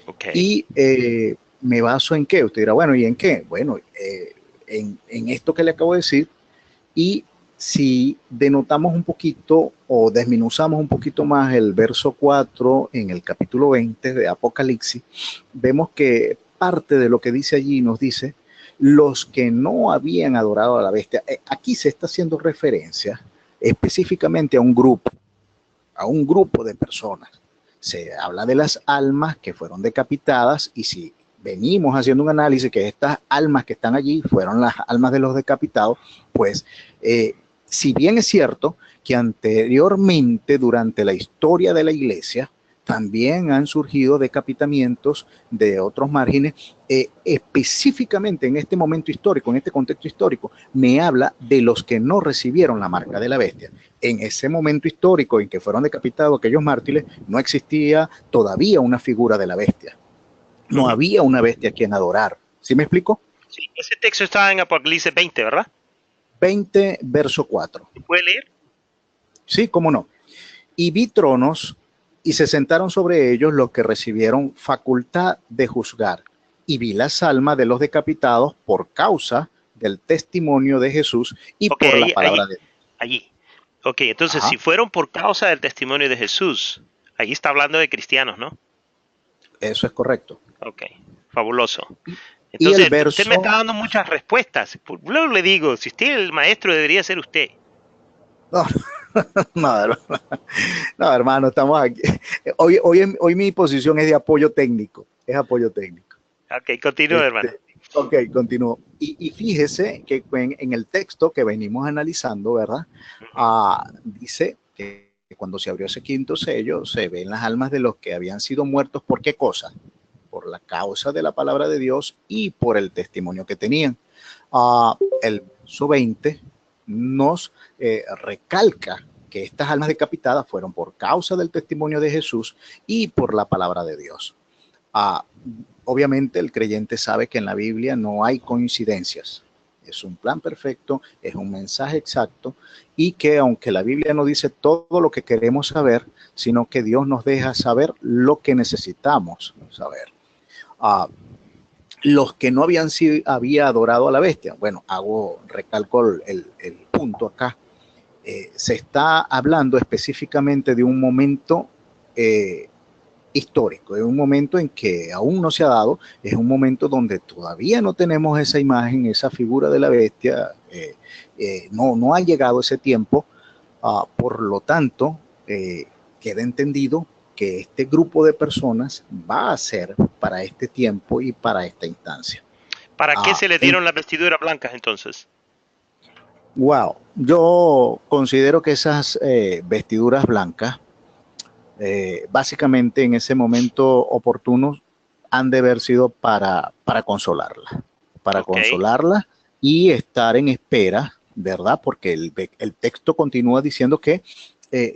A: Okay.
B: Y me baso en qué. Usted dirá, bueno, ¿y en qué? Bueno, en esto que le acabo de decir. Y si denotamos un poquito o desmenuzamos un poquito más el verso 4 en el capítulo 20 de Apocalipsis, vemos que parte de lo que dice allí nos dice los que no habían adorado a la bestia. Aquí se está haciendo referencia específicamente a un grupo de personas. Se habla de las almas que fueron decapitadas, y si venimos haciendo un análisis que estas almas que están allí fueron las almas de los decapitados, pues si bien es cierto que anteriormente durante la historia de la iglesia también han surgido decapitamientos de otros márgenes, específicamente en este momento histórico, en este contexto histórico, me habla de los que no recibieron la marca de la bestia. En ese momento histórico en que fueron decapitados aquellos mártires, no existía todavía una figura de la bestia. No había una bestia a quien adorar. ¿Sí me explico?
A: Sí, ese texto está en Apocalipsis 20, ¿verdad?
B: 20, verso 4.
A: ¿Puede leer?
B: Sí, cómo no. Y vi tronos, y se sentaron sobre ellos los que recibieron facultad de juzgar. Y vi las almas de los decapitados por causa del testimonio de Jesús y por la palabra de Dios.
A: Allí. Ok, entonces si fueron por causa del testimonio de Jesús, ahí está hablando de cristianos, ¿no?
B: Eso es correcto.
A: Ok, fabuloso. Entonces,
B: verso,
A: usted me está dando muchas respuestas. Luego le digo, si usted es el maestro, debería ser usted.
B: No, hermano, estamos aquí. Hoy mi posición es de apoyo técnico. Es apoyo técnico.
A: Ok, continúe, hermano.
B: Ok, continúo. Y fíjese que en el texto que venimos analizando, ¿verdad? Dice que cuando se abrió ese quinto sello, se ven las almas de los que habían sido muertos. ¿Por qué cosa? Por la causa de la palabra de Dios y por el testimonio que tenían. El verso 20 nos recalca que estas almas decapitadas fueron por causa del testimonio de Jesús y por la palabra de Dios. Obviamente el creyente sabe que en la Biblia no hay coincidencias. Es un plan perfecto, es un mensaje exacto, y que aunque la Biblia no dice todo lo que queremos saber, sino que Dios nos deja saber lo que necesitamos saber. Los que no habían adorado a la bestia, bueno, recalco el punto acá. Se está hablando específicamente de un momento histórico, es un momento en que aún no se ha dado, es un momento donde todavía no tenemos esa imagen, esa figura de la bestia, no ha llegado ese tiempo, por lo tanto, queda entendido que este grupo de personas va a ser para este tiempo y para esta instancia.
A: ¿Para qué se le dieron las vestiduras blancas entonces?
B: Wow, yo considero que esas vestiduras blancas, básicamente en ese momento oportuno, han de haber sido para consolarla, consolarla y estar en espera, ¿verdad? Porque el texto continúa diciendo que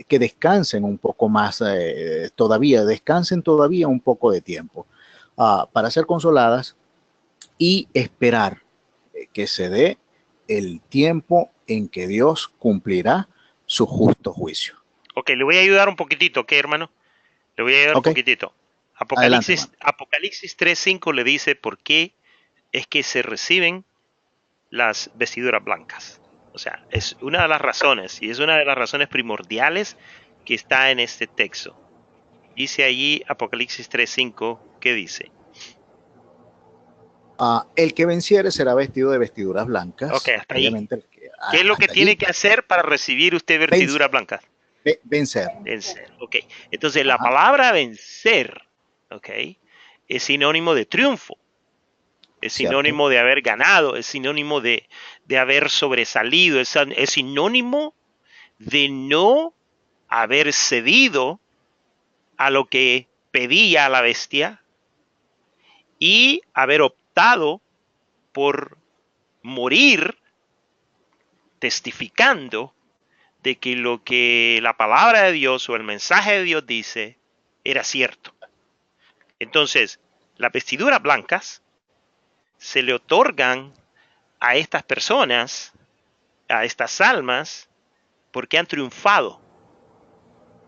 B: descansen un poco más descansen todavía un poco de tiempo para ser consoladas y esperar que se dé el tiempo en que Dios cumplirá su justo juicio.
A: Ok, le voy a ayudar un poquitito, ¿ok, hermano? Le voy a ayudar un poquitito. Apocalipsis 3:5 le dice por qué es que se reciben las vestiduras blancas. O sea, es una de las razones, y es una de las razones primordiales que está en este texto. Dice allí Apocalipsis 3:5, ¿qué dice?
B: El que venciere será vestido de vestiduras blancas.
A: Ok, hasta ahí. ¿Qué es lo que tiene que hacer para recibir usted vestiduras blancas?
B: Vencer.
A: Vencer, ok. Entonces la palabra vencer, ok, es sinónimo de triunfo. Es sinónimo de haber ganado, es sinónimo de haber sobresalido, es sinónimo de no haber cedido a lo que pedía la bestia y haber optado por morir testificando de que lo que la palabra de Dios o el mensaje de Dios dice era cierto. Entonces, las vestiduras blancas se le otorgan a estas personas, a estas almas, porque han triunfado.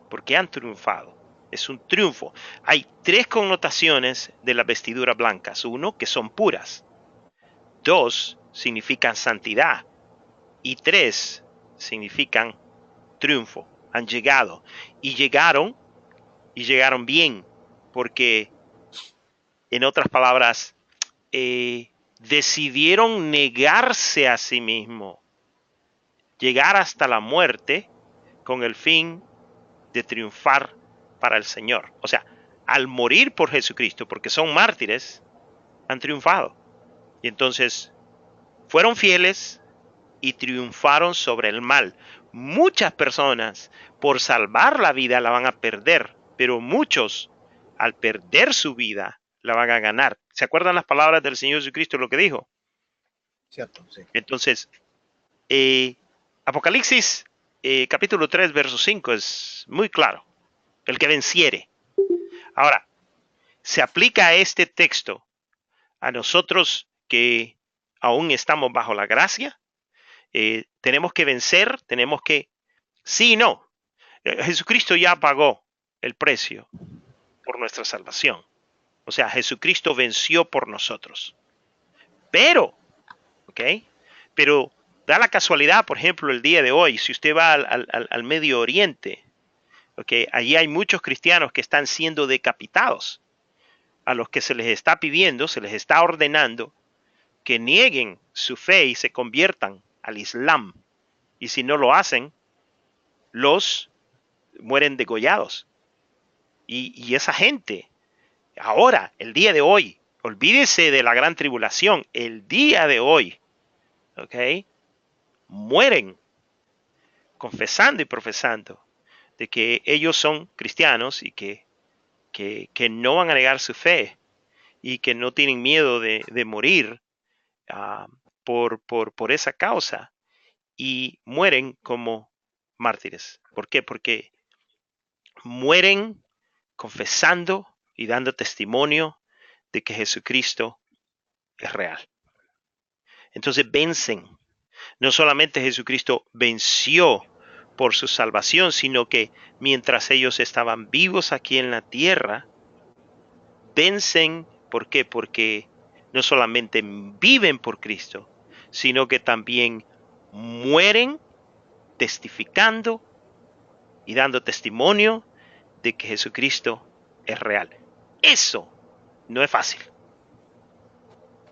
A: Porque han triunfado. Es un triunfo. Hay tres connotaciones de las vestiduras blancas. Uno, que son puras. Dos, significan santidad. Y tres, significan triunfo. Han llegado. Y llegaron bien. Porque, en otras palabras, decidieron negarse a sí mismos, llegar hasta la muerte con el fin de triunfar para el Señor. O sea, al morir por Jesucristo, porque son mártires, han triunfado. Y entonces fueron fieles y triunfaron sobre el mal. Muchas personas por salvar la vida la van a perder, pero muchos al perder su vida la van a ganar. ¿Se acuerdan las palabras del Señor Jesucristo, lo que dijo?
B: Cierto, sí.
A: Entonces, Apocalipsis capítulo 3, verso 5 es muy claro. El que venciere. Ahora, se aplica a este texto a nosotros que aún estamos bajo la gracia. Tenemos que vencer, tenemos que... Sí y no. Jesucristo ya pagó el precio por nuestra salvación. O sea, Jesucristo venció por nosotros. Pero, ¿ok? Pero da la casualidad, por ejemplo, el día de hoy, si usted va al Medio Oriente, ¿ok? Allí hay muchos cristianos que están siendo decapitados, a los que se les está pidiendo, se les está ordenando que nieguen su fe y se conviertan al Islam. Y si no lo hacen, los mueren degollados. Y esa gente, ahora, el día de hoy, olvídese de la gran tribulación, el día de hoy, ¿ok? Mueren confesando y profesando de que ellos son cristianos y que no van a negar su fe y que no tienen miedo de morir por esa causa, y mueren como mártires. ¿Por qué? Porque mueren confesando y dando testimonio de que Jesucristo es real. Entonces vencen. No solamente Jesucristo venció por su salvación, sino que mientras ellos estaban vivos aquí en la tierra, vencen. ¿Por qué? Porque no solamente viven por Cristo, sino que también mueren testificando y dando testimonio de que Jesucristo es real. Eso no es fácil.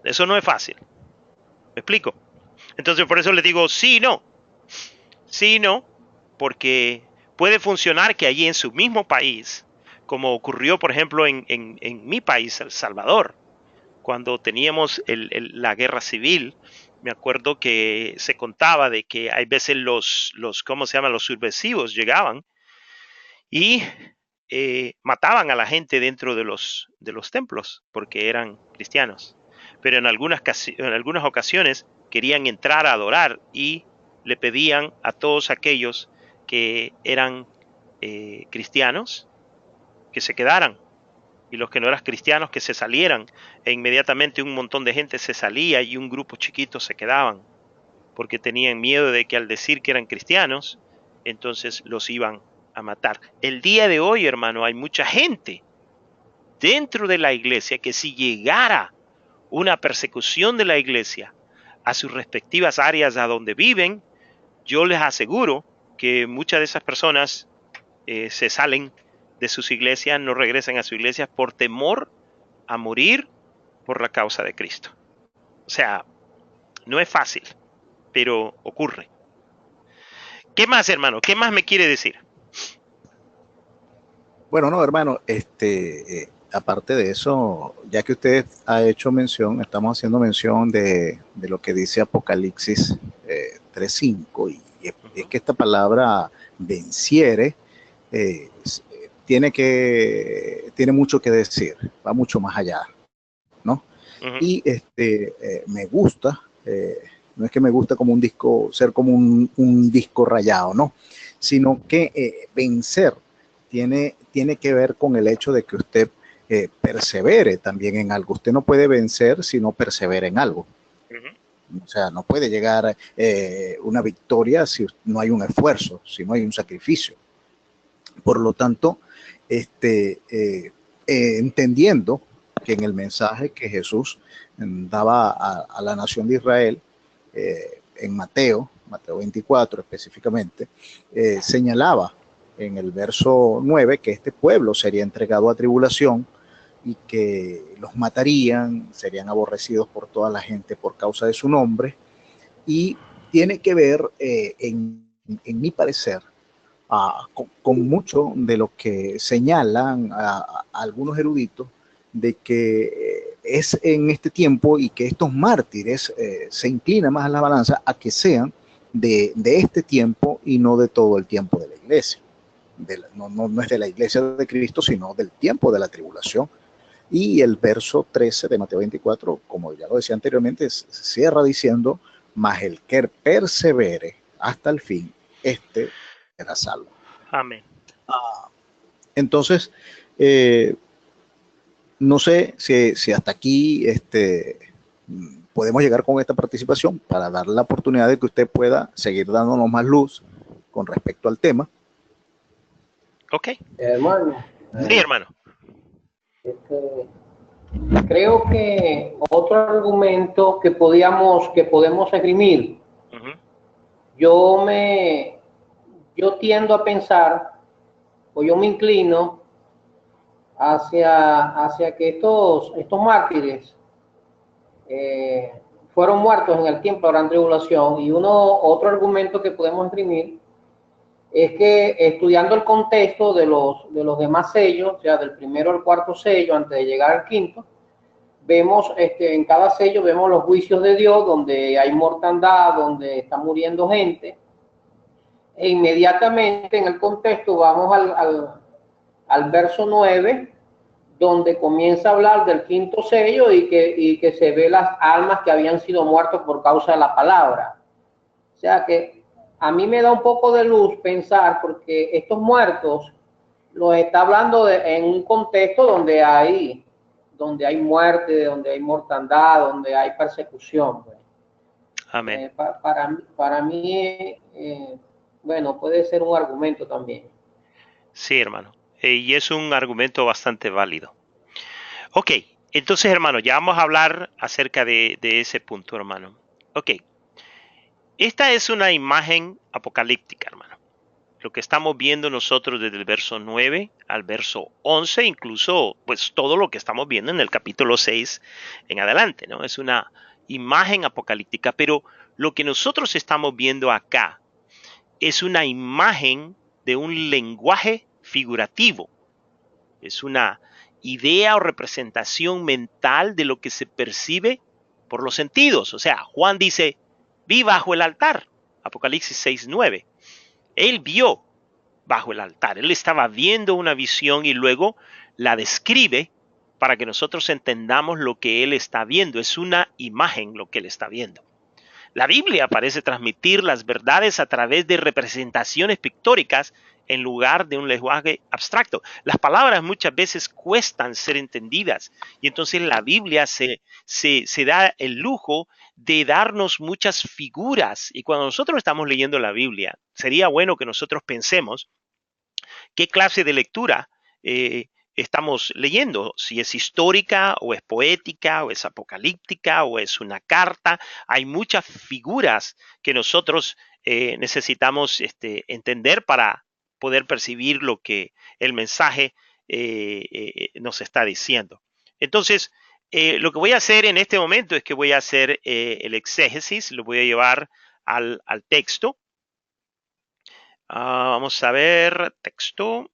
A: Eso no es fácil. ¿Me explico? Entonces por eso les digo sí y no. Sí y no, porque puede funcionar que allí en su mismo país, como ocurrió por ejemplo en mi país, El Salvador, cuando teníamos la guerra civil, me acuerdo que se contaba de que hay veces los ¿cómo se llaman? Los subversivos llegaban y mataban a la gente dentro de los templos porque eran cristianos. Pero en algunas ocasiones querían entrar a adorar y le pedían a todos aquellos que eran cristianos que se quedaran, y los que no eran cristianos que se salieran, e inmediatamente un montón de gente se salía y un grupo chiquito se quedaban, porque tenían miedo de que al decir que eran cristianos, entonces los iban a matar. El día de hoy, hermano, hay mucha gente dentro de la iglesia que si llegara una persecución de la iglesia a sus respectivas áreas a donde viven, yo les aseguro que muchas de esas personas se salen de sus iglesias, no regresan a sus iglesias por temor a morir por la causa de Cristo. O sea, no es fácil, pero ocurre. ¿Qué más, hermano? ¿Qué más me quiere decir?
B: Bueno, no, hermano, aparte de eso, ya que usted ha hecho mención, estamos haciendo mención de lo que dice Apocalipsis 3:5, y es que esta palabra venciere tiene mucho que decir, va mucho más allá, ¿no? Y me gusta, no es que me gusta como un disco, ser como un disco rayado, ¿no? Sino que vencer tiene que ver con el hecho de que usted persevere también en algo. Usted no puede vencer si no persevera en algo. O sea, no puede llegar una victoria si no hay un esfuerzo, si no hay un sacrificio. Por lo tanto, entendiendo que en el mensaje que Jesús daba a la nación de Israel, en Mateo 24 específicamente, señalaba en el verso 9 que este pueblo sería entregado a tribulación y que los matarían, serían aborrecidos por toda la gente por causa de su nombre, y tiene que ver, en mi parecer, con mucho de lo que señalan algunos eruditos, de que es en este tiempo y que estos mártires se inclina más a la balanza a que sean de este tiempo y no de todo el tiempo de la iglesia. No es de la iglesia de Cristo, sino del tiempo de la tribulación. Y el verso 13 de Mateo 24, como ya lo decía anteriormente, cierra diciendo: mas el que persevere hasta el fin, este será salvo.
A: Amén.
B: Entonces, no sé si hasta aquí podemos llegar con esta participación para darle la oportunidad de que usted pueda seguir dándonos más luz con respecto al tema.
A: Ok.
D: Hermano.
A: Sí, hermano.
D: Creo que otro argumento que podemos esgrimir, yo tiendo a pensar, o yo me inclino hacia que estos mártires fueron muertos en el tiempo de la gran tribulación. Y otro argumento que podemos esgrimir es que, estudiando el contexto de los demás sellos, o sea, del primero al cuarto sello, antes de llegar al quinto, vemos en cada sello vemos los juicios de Dios, donde hay mortandad, donde está muriendo gente, e inmediatamente en el contexto vamos al verso 9, donde comienza a hablar del quinto sello y que se ve las almas que habían sido muertos por causa de la palabra. O sea que a mí me da un poco de luz pensar, porque estos muertos los está hablando en un contexto donde hay muerte, donde hay mortandad, donde hay persecución.
A: Amén.
D: Para mí, bueno, puede ser un argumento también.
A: Sí, hermano. Y es un argumento bastante válido. Ok, entonces, hermano, ya vamos a hablar acerca de ese punto, hermano. Ok. Esta es una imagen apocalíptica, hermano. Lo que estamos viendo nosotros desde el verso 9 al verso 11, incluso pues todo lo que estamos viendo en el capítulo 6 en adelante, ¿no? Es una imagen apocalíptica, pero lo que nosotros estamos viendo acá es una imagen de un lenguaje figurativo. Es una idea o representación mental de lo que se percibe por los sentidos. O sea, Juan dice: vi bajo el altar, Apocalipsis 6:9. Él vio bajo el altar. Él estaba viendo una visión y luego la describe para que nosotros entendamos lo que él está viendo. Es una imagen lo que él está viendo. La Biblia parece transmitir las verdades a través de representaciones pictóricas en lugar de un lenguaje abstracto. Las palabras muchas veces cuestan ser entendidas y entonces la Biblia se da el lujo de darnos muchas figuras. Y cuando nosotros estamos leyendo la Biblia, sería bueno que nosotros pensemos qué clase de lectura estamos leyendo, si es histórica o es poética o es apocalíptica o es una carta. Hay muchas figuras que nosotros necesitamos entender para poder percibir lo que el mensaje nos está diciendo. Entonces, lo que voy a hacer en este momento es que voy a hacer el exégesis, lo voy a llevar al texto. Vamos a ver, texto.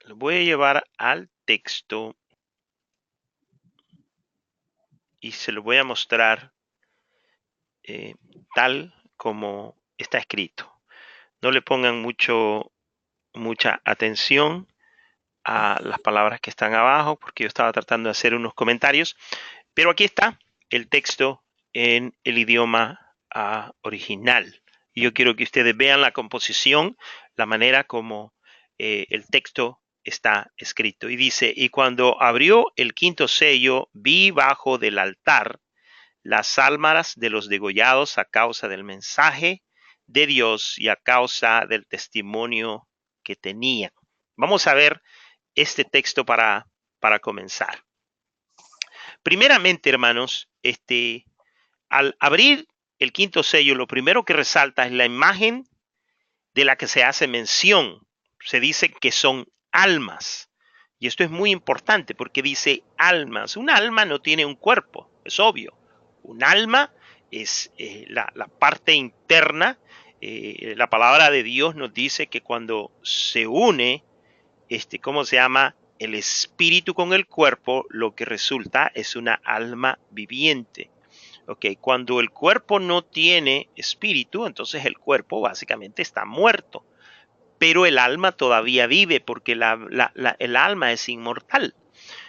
A: Lo voy a llevar al texto y se lo voy a mostrar tal como está escrito. No le pongan mucha atención a las palabras que están abajo, porque yo estaba tratando de hacer unos comentarios, pero aquí está el texto en el idioma original. Y yo quiero que ustedes vean la composición, la manera como el texto está escrito. Y dice: y cuando abrió el quinto sello, vi bajo del altar las almas de los degollados a causa del mensaje de Dios y a causa del testimonio que tenían. Vamos a ver este texto para comenzar. Primeramente, hermanos, al abrir el quinto sello, lo primero que resalta es la imagen de la que se hace mención. Se dice que son almas. Y esto es muy importante porque dice almas. Un alma no tiene un cuerpo, es obvio. Un alma es la parte interna. La palabra de Dios nos dice que cuando se une, ¿cómo se llama? El espíritu con el cuerpo, lo que resulta es una alma viviente. Okay, cuando el cuerpo no tiene espíritu, entonces el cuerpo básicamente está muerto. Pero el alma todavía vive porque el alma es inmortal.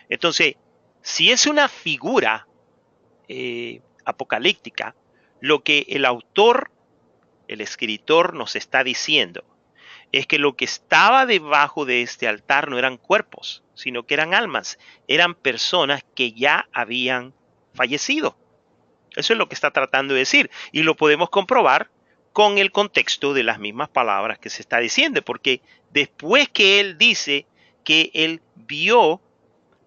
A: Entonces, si es una figura apocalíptica, lo que el autor, el escritor nos está diciendo es que lo que estaba debajo de este altar no eran cuerpos, sino que eran almas, eran personas que ya habían fallecido. Eso es lo que está tratando de decir y lo podemos comprobar con el contexto de las mismas palabras que se está diciendo, porque después que él dice que él vio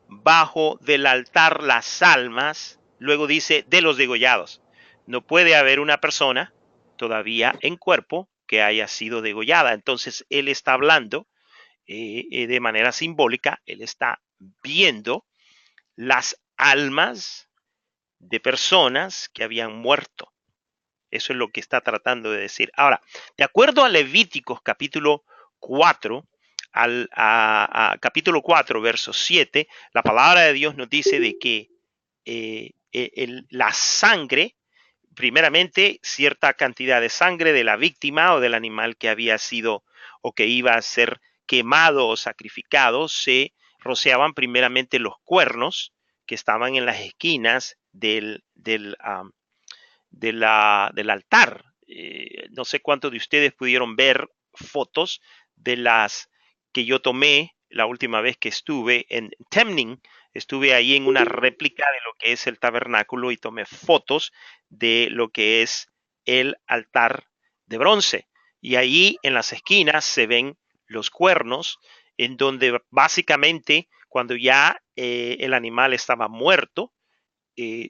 A: bajo del altar las almas, luego dice de los degollados. No puede haber una persona todavía en cuerpo que haya sido degollada. Entonces él está hablando de manera simbólica, él está viendo las almas de personas que habían muerto. Eso es lo que está tratando de decir. Ahora, de acuerdo a Levíticos capítulo 4, capítulo 4, verso 7, la palabra de Dios nos dice de que la sangre, primeramente, cierta cantidad de sangre de la víctima o del animal que había sido o que iba a ser quemado o sacrificado, se rociaban primeramente los cuernos que estaban en las esquinas del altar. No sé cuántos de ustedes pudieron ver fotos de las que yo tomé la última vez que estuve en Temnin. Estuve ahí en una réplica de lo que es el tabernáculo y tomé fotos de lo que es el altar de bronce. Y ahí en las esquinas se ven los cuernos, en donde básicamente cuando ya el animal estaba muerto,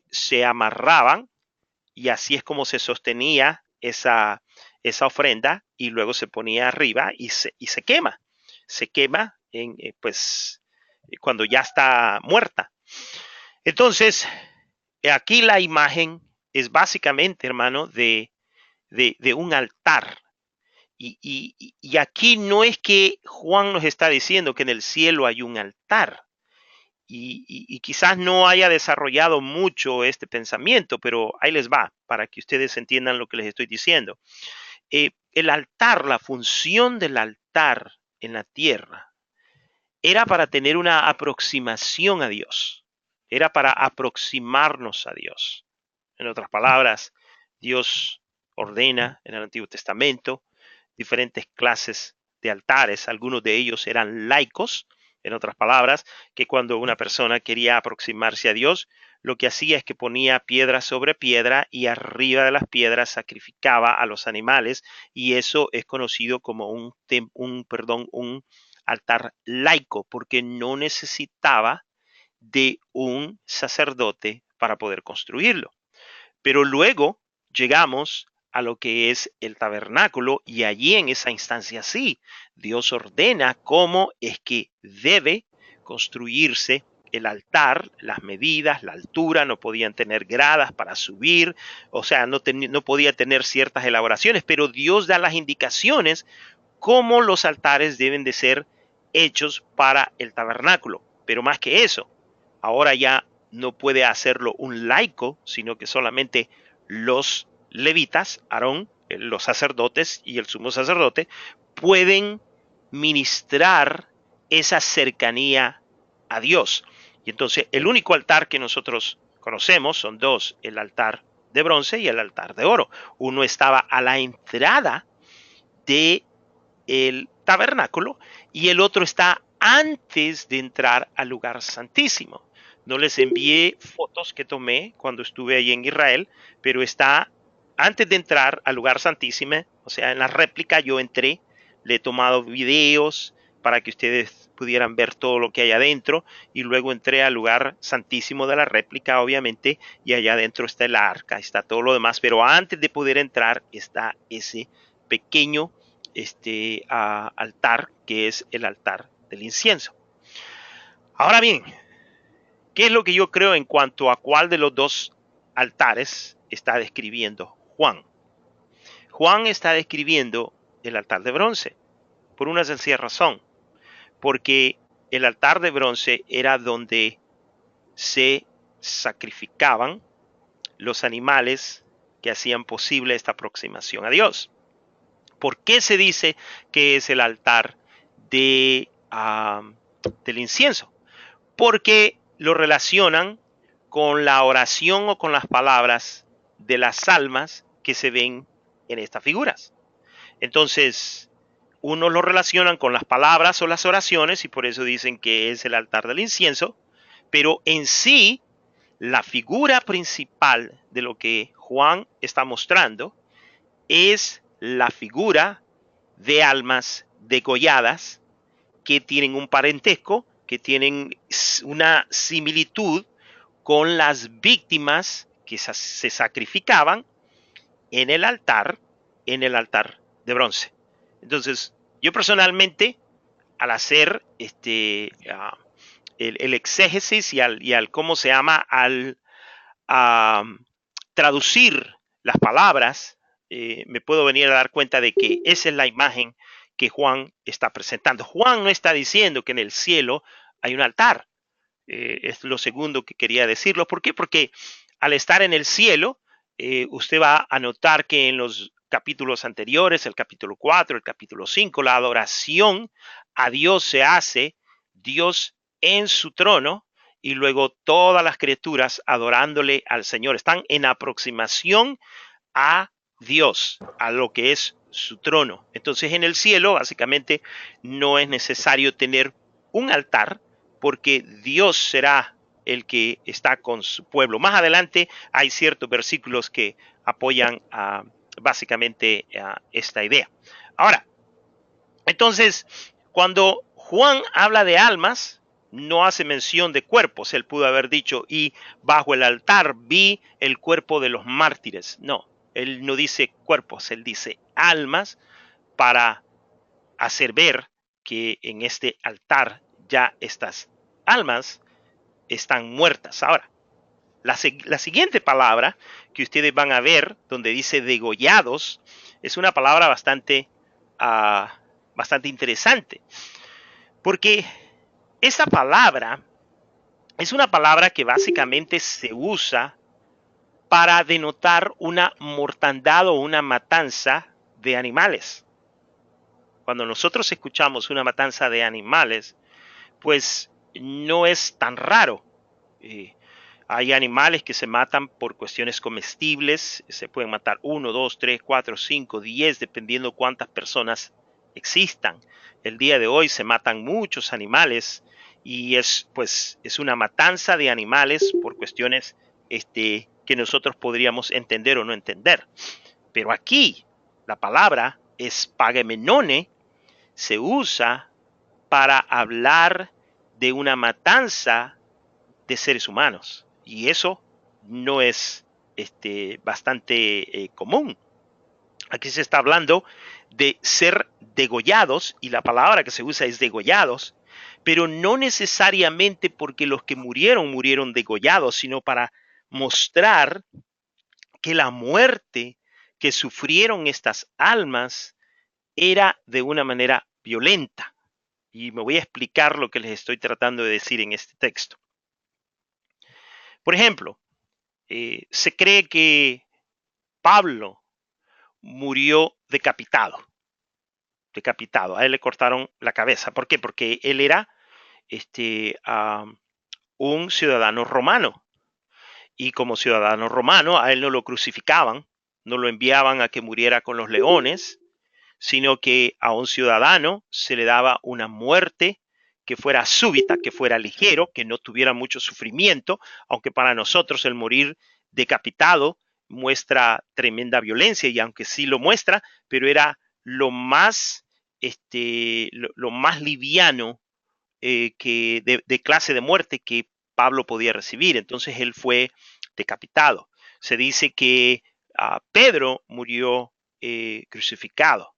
A: se amarraban y así es como se sostenía esa ofrenda y luego se ponía arriba y se quema. Se quema cuando ya está muerta. Entonces, aquí la imagen es básicamente, hermano, de un altar. Y aquí no es que Juan nos está diciendo que en el cielo hay un altar. Y quizás no haya desarrollado mucho este pensamiento, pero ahí les va para que ustedes entiendan lo que les estoy diciendo. El altar, la función del altar en la tierra, era para tener una aproximación a Dios. Era para aproximarnos a Dios. En otras palabras, Dios ordena en el Antiguo Testamento diferentes clases de altares. Algunos de ellos eran laicos, en otras palabras, que cuando una persona quería aproximarse a Dios, lo que hacía es que ponía piedra sobre piedra y arriba de las piedras sacrificaba a los animales, y eso es conocido como un altar laico, porque no necesitaba de un sacerdote para poder construirlo. Pero luego llegamos a lo que es el tabernáculo y allí en esa instancia sí, Dios ordena cómo es que debe construirse el altar, las medidas, la altura, no podían tener gradas para subir, o sea, no podía tener ciertas elaboraciones, pero Dios da las indicaciones cómo los altares deben de ser hechos para el tabernáculo. Pero más que eso, ahora ya no puede hacerlo un laico, sino que solamente los levitas, Aarón, los sacerdotes y el sumo sacerdote, pueden ministrar esa cercanía a Dios. Y entonces el único altar que nosotros conocemos son dos, el altar de bronce y el altar de oro. Uno estaba a la entrada del tabernáculo y el otro está antes de entrar al lugar santísimo. No les envié fotos que tomé cuando estuve ahí en Israel, pero está antes de entrar al lugar santísimo, o sea, en la réplica yo entré, le he tomado videos para que ustedes pudieran ver todo lo que hay adentro, y luego entré al lugar santísimo de la réplica, obviamente, y allá adentro está el arca, está todo lo demás, pero antes de poder entrar está ese pequeño, altar que es el altar del incienso. Ahora bien, ¿qué es lo que yo creo en cuanto a cuál de los dos altares está describiendo Juan? Juan está describiendo el altar de bronce por una sencilla razón, porque el altar de bronce era donde se sacrificaban los animales que hacían posible esta aproximación a Dios. ¿Por qué se dice que es el altar del incienso? Porque lo relacionan con la oración o con las palabras de las salmas que se ven en estas figuras. Entonces, unos lo relacionan con las palabras o las oraciones y por eso dicen que es el altar del incienso, pero en sí, la figura principal de lo que Juan está mostrando es la figura de almas degolladas que tienen un parentesco, que tienen una similitud con las víctimas que se sacrificaban en el altar de bronce. Entonces, yo personalmente, al hacer el exégesis y al cómo se llama, al traducir las palabras, me puedo venir a dar cuenta de que esa es la imagen que Juan está presentando. Juan no está diciendo que en el cielo hay un altar. Es lo segundo que quería decirlo. ¿Por qué? Porque al estar en el cielo, usted va a notar que en los capítulos anteriores, el capítulo 4, el capítulo 5, la adoración a Dios se hace, Dios en su trono, y luego todas las criaturas adorándole al Señor. Están en aproximación a Dios, a lo que es su trono. Entonces en el cielo básicamente no es necesario tener un altar porque Dios será el que está con su pueblo. Más adelante hay ciertos versículos que apoyan básicamente esta idea. Ahora, entonces, cuando Juan habla de almas, no hace mención de cuerpos. Él pudo haber dicho, y bajo el altar vi el cuerpo de los mártires. No, él no dice cuerpos, él dice almas para hacer ver que en este altar ya estas almas están muertas. Ahora, la siguiente palabra que ustedes van a ver, donde dice degollados, es una palabra bastante interesante, porque esta palabra es una palabra que básicamente se usa para denotar una mortandad o una matanza de animales. Cuando nosotros escuchamos una matanza de animales, pues no es tan raro. Hay animales que se matan por cuestiones comestibles, se pueden matar 1, 2, 3, 4, 5, 10, dependiendo cuántas personas existan. El día de hoy se matan muchos animales y es una matanza de animales por cuestiones que nosotros podríamos entender o no entender. Pero aquí la palabra espagamenone se usa para hablar de una matanza de seres humanos. Y eso no es bastante común. Aquí se está hablando de ser degollados, y la palabra que se usa es degollados, pero no necesariamente porque los que murieron degollados, sino para mostrar que la muerte que sufrieron estas almas era de una manera violenta. Y me voy a explicar lo que les estoy tratando de decir en este texto. Por ejemplo, se cree que Pablo murió decapitado. A él le cortaron la cabeza. ¿Por qué? Porque él era un ciudadano romano. Y como ciudadano romano, a él no lo crucificaban, no lo enviaban a que muriera con los leones, sino que a un ciudadano se le daba una muerte que fuera súbita, que fuera ligero, que no tuviera mucho sufrimiento, aunque para nosotros el morir decapitado muestra tremenda violencia, y aunque sí lo muestra, pero era lo más liviano de clase de muerte que Pablo podía recibir. Entonces él fue decapitado. Se dice que Pedro murió crucificado.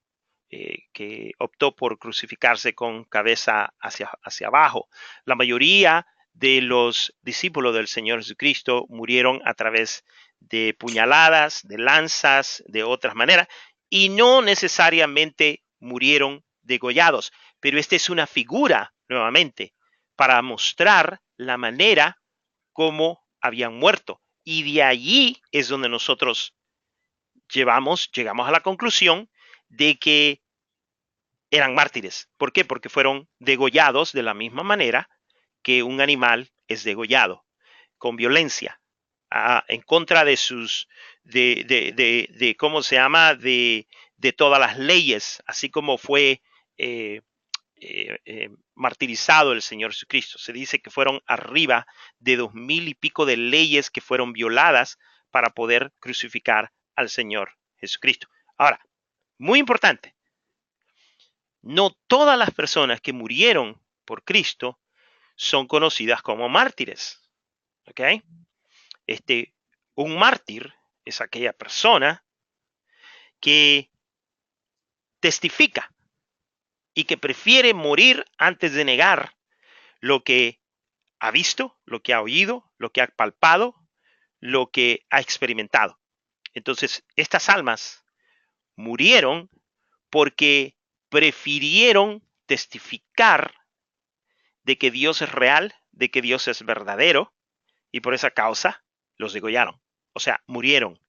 A: que optó por crucificarse con cabeza hacia abajo. La mayoría de los discípulos del Señor Jesucristo murieron a través de puñaladas, de lanzas, de otras maneras, y no necesariamente murieron degollados. Pero esta es una figura, nuevamente, para mostrar la manera como habían muerto. Y de allí es donde nosotros llegamos a la conclusión de que eran mártires. ¿Por qué? Porque fueron degollados de la misma manera que un animal es degollado, con violencia, en contra de sus, ¿cómo se llama? De todas las leyes, así como fue martirizado el Señor Jesucristo. Se dice que fueron arriba de 2000 y pico de leyes que fueron violadas para poder crucificar al Señor Jesucristo. Ahora, muy importante, no todas las personas que murieron por Cristo son conocidas como mártires. ¿Ok? Un mártir es aquella persona que testifica y que prefiere morir antes de negar lo que ha visto, lo que ha oído, lo que ha palpado, lo que ha experimentado. Entonces, estas almas murieron porque prefirieron testificar de que Dios es real, de que Dios es verdadero, y por esa causa los degollaron. O sea, murieron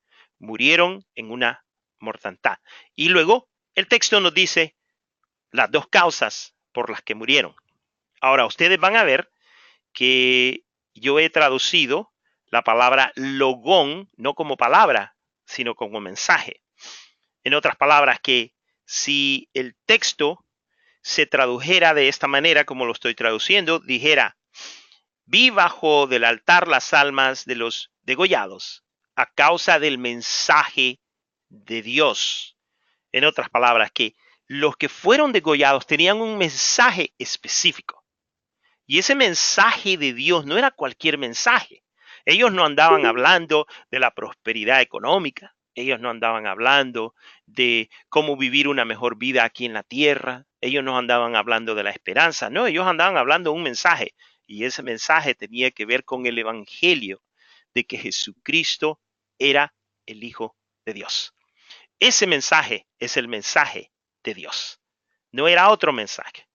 A: en una mortandad. Y luego el texto nos dice las dos causas por las que murieron. Ahora, ustedes van a ver que yo he traducido la palabra logón, no como palabra, sino como mensaje. En otras palabras, que si el texto se tradujera de esta manera, como lo estoy traduciendo, dijera: vi bajo del altar las almas de los degollados a causa del mensaje de Dios. En otras palabras, que los que fueron degollados tenían un mensaje específico. Y ese mensaje de Dios no era cualquier mensaje. Ellos no andaban hablando de la prosperidad económica. Ellos no andaban hablando de cómo vivir una mejor vida aquí en la tierra. Ellos no andaban hablando de la esperanza. No, ellos andaban hablando de un mensaje. Y ese mensaje tenía que ver con el evangelio de que Jesucristo era el Hijo de Dios. Ese mensaje es el mensaje de Dios. No era otro mensaje.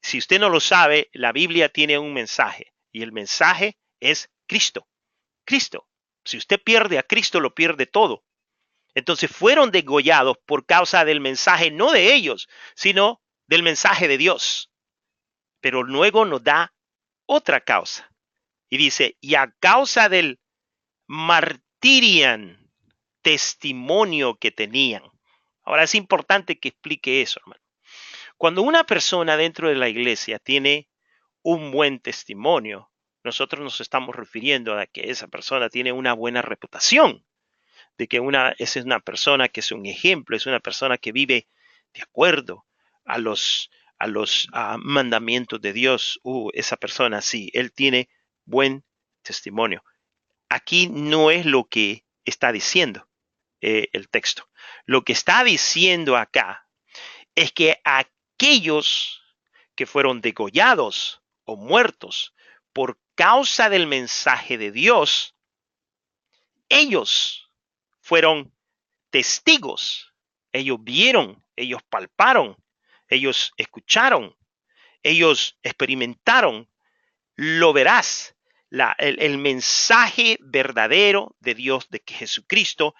A: Si usted no lo sabe, la Biblia tiene un mensaje y el mensaje es Cristo. Cristo. Si usted pierde a Cristo, lo pierde todo. Entonces fueron degollados por causa del mensaje, no de ellos, sino del mensaje de Dios. Pero luego nos da otra causa. Y dice: y a causa del martirian, testimonio que tenían. Ahora es importante que explique eso, hermano. Cuando una persona dentro de la iglesia tiene un buen testimonio, nosotros nos estamos refiriendo a que esa persona tiene una buena reputación, de que esa es una persona que es un ejemplo, es una persona que vive de acuerdo a los mandamientos de Dios. Esa persona sí, él tiene buen testimonio. Aquí no es lo que está diciendo el texto. Lo que está diciendo acá es que aquellos que fueron degollados o muertos por causa del mensaje de Dios, ellos fueron testigos. Ellos vieron, ellos palparon, ellos escucharon, ellos experimentaron lo veraz, el mensaje verdadero de Dios, de que Jesucristo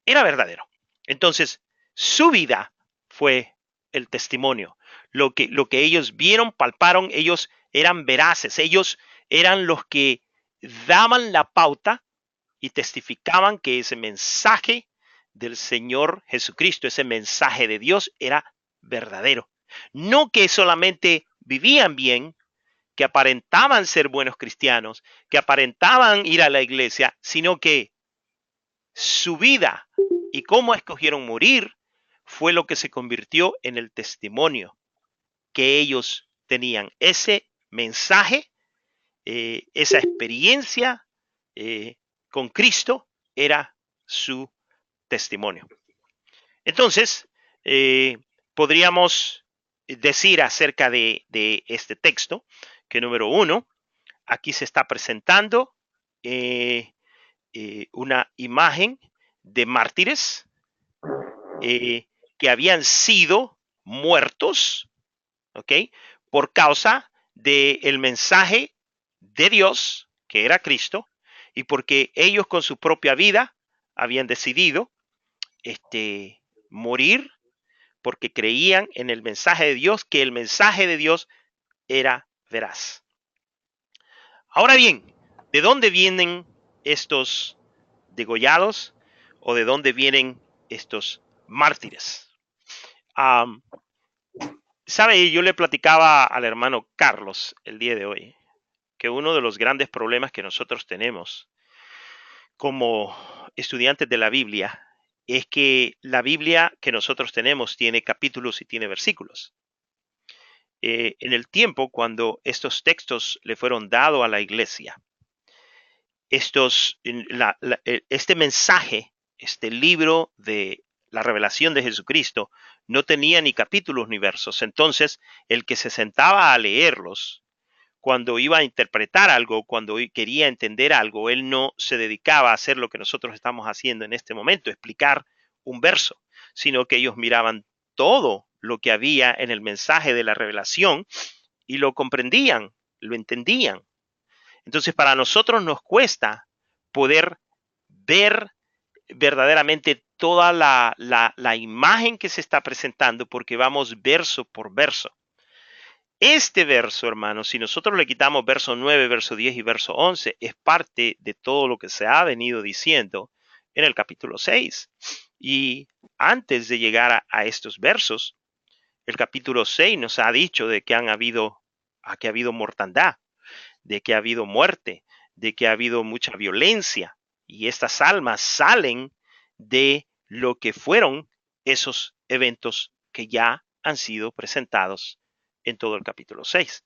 A: era verdadero. Entonces, su vida fue el testimonio. Lo que ellos vieron, palparon, ellos eran veraces. Ellos eran los que daban la pauta y testificaban que ese mensaje del Señor Jesucristo, ese mensaje de Dios, era verdadero. No que solamente vivían bien, que aparentaban ser buenos cristianos, que aparentaban ir a la iglesia, sino que su vida y cómo escogieron morir fue lo que se convirtió en el testimonio que ellos tenían. Ese mensaje, esa experiencia con Cristo era su testimonio. Entonces, podríamos decir acerca de este texto que, número uno, aquí se está presentando una imagen de mártires que habían sido muertos, ¿ok?, por causa del mensaje de Dios, que era Cristo, y porque ellos con su propia vida habían decidido morir porque creían en el mensaje de Dios, que el mensaje de Dios era veraz. Ahora bien, ¿de dónde vienen estos degollados o de dónde vienen estos mártires? ¿Sabe? Yo le platicaba al hermano Carlos el día de hoy que uno de los grandes problemas que nosotros tenemos como estudiantes de la Biblia es que la Biblia que nosotros tenemos tiene capítulos y tiene versículos. En el tiempo cuando estos textos le fueron dados a la iglesia, este mensaje, este libro de la revelación de Jesucristo, no tenía ni capítulos ni versos. Entonces, el que se sentaba a leerlos, cuando iba a interpretar algo, cuando quería entender algo, él no se dedicaba a hacer lo que nosotros estamos haciendo en este momento, explicar un verso, sino que ellos miraban todo lo que había en el mensaje de la revelación y lo comprendían, lo entendían. Entonces, para nosotros nos cuesta poder ver verdaderamente toda la imagen que se está presentando porque vamos verso por verso. Este verso, hermanos, si nosotros le quitamos verso 9, verso 10 y verso 11, es parte de todo lo que se ha venido diciendo en el capítulo 6. Y antes de llegar a estos versos, el capítulo 6 nos ha dicho de que ha habido mortandad, de que ha habido muerte, de que ha habido mucha violencia. Y estas almas salen de lo que fueron esos eventos que ya han sido presentados en todo el capítulo 6.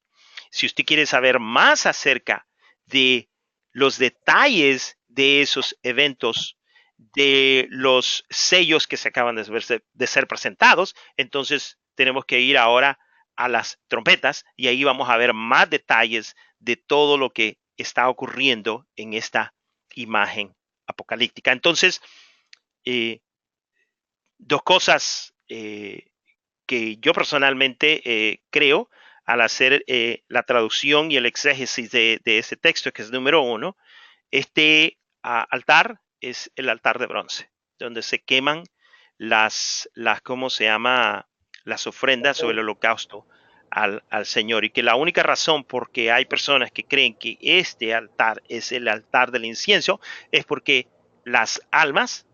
A: Si usted quiere saber más acerca de los detalles de esos eventos, de los sellos que se acaban de ser presentados, entonces tenemos que ir ahora a las trompetas y ahí vamos a ver más detalles de todo lo que está ocurriendo en esta imagen apocalíptica. Entonces, dos cosas que yo personalmente creo al hacer la traducción y el exégesis de ese texto, que es número 1, este altar es el altar de bronce, donde se queman las ofrendas o el holocausto al Señor, y que la única razón por que hay personas que creen que este altar es el altar del incienso es porque las almas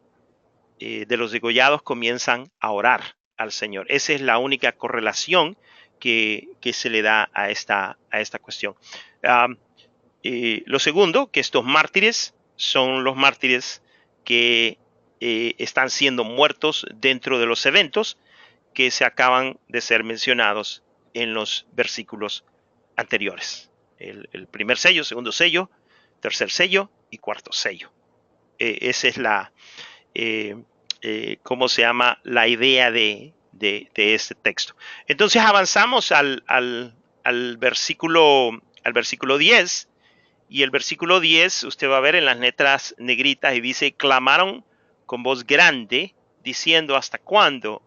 A: de los degollados comienzan a orar al Señor. Esa es la única correlación que se le da a esta cuestión. Lo segundo, que estos mártires son los mártires que están siendo muertos dentro de los eventos que se acaban de ser mencionados en los versículos anteriores. El primer sello, segundo sello, tercer sello y cuarto sello. Esa es la la idea de este texto. Entonces avanzamos al versículo 10, y el versículo 10 usted va a ver en las letras negritas y dice: clamaron con voz grande diciendo: ¿hasta cuándo,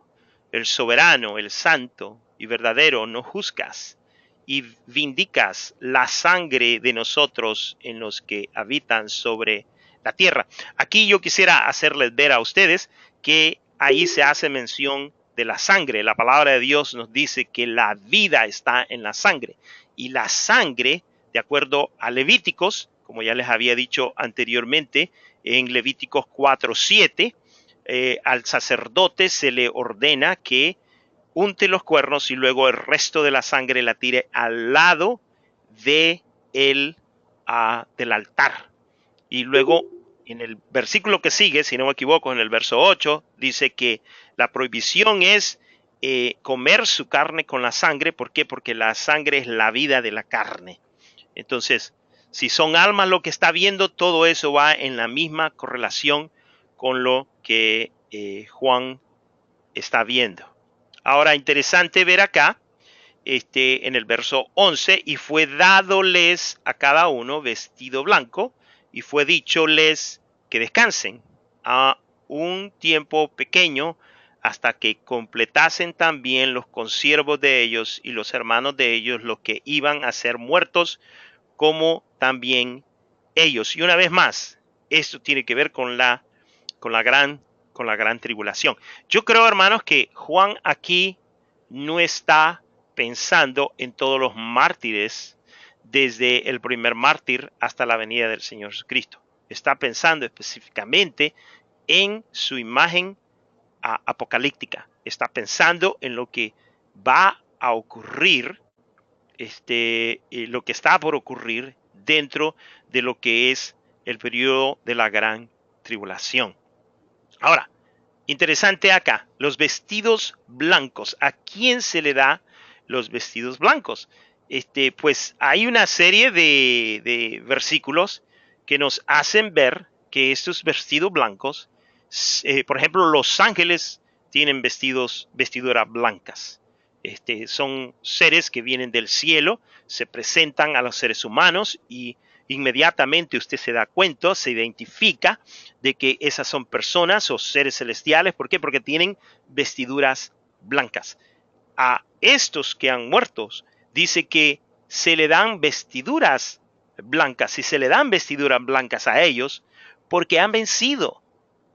A: el soberano, el santo y verdadero, no juzgas y vindicas la sangre de nosotros en los que habitan sobre la tierra? Aquí yo quisiera hacerles ver a ustedes que ahí se hace mención de la sangre. La palabra de Dios nos dice que la vida está en la sangre, y la sangre, de acuerdo a Levíticos, como ya les había dicho anteriormente, en Levíticos 4:7, al sacerdote se le ordena que unte los cuernos y luego el resto de la sangre la tire al lado del altar. Y luego en el versículo que sigue, si no me equivoco, en el verso 8, dice que la prohibición es comer su carne con la sangre. ¿Por qué? Porque la sangre es la vida de la carne. Entonces, si son almas lo que está viendo, todo eso va en la misma correlación con lo que Juan está viendo. Ahora, interesante ver acá, en el verso 11, y fue dádoles a cada uno vestido blanco, y fue dícholes que descansen a un tiempo pequeño, hasta que completasen también los consiervos de ellos y los hermanos de ellos, los que iban a ser muertos, como también ellos. Y una vez más, esto tiene que ver con la gran tribulación. Yo creo, hermanos, que Juan aquí no está pensando en todos los mártires desde el primer mártir hasta la venida del Señor Jesucristo. Está pensando específicamente en su imagen apocalíptica. Está pensando en lo que va a ocurrir, lo que está por ocurrir dentro de lo que es el periodo de la gran tribulación. Ahora, interesante acá, los vestidos blancos. ¿A quién se le da los vestidos blancos? Pues hay una serie de versículos que nos hacen ver que estos vestidos blancos, por ejemplo, los ángeles tienen vestiduras blancas. Son seres que vienen del cielo, se presentan a los seres humanos y inmediatamente usted se da cuenta, se identifica de que esas son personas o seres celestiales. ¿Por qué? Porque tienen vestiduras blancas. A estos que han muerto, dice que se le dan vestiduras blancas. Y se le dan vestiduras blancas a ellos porque han vencido.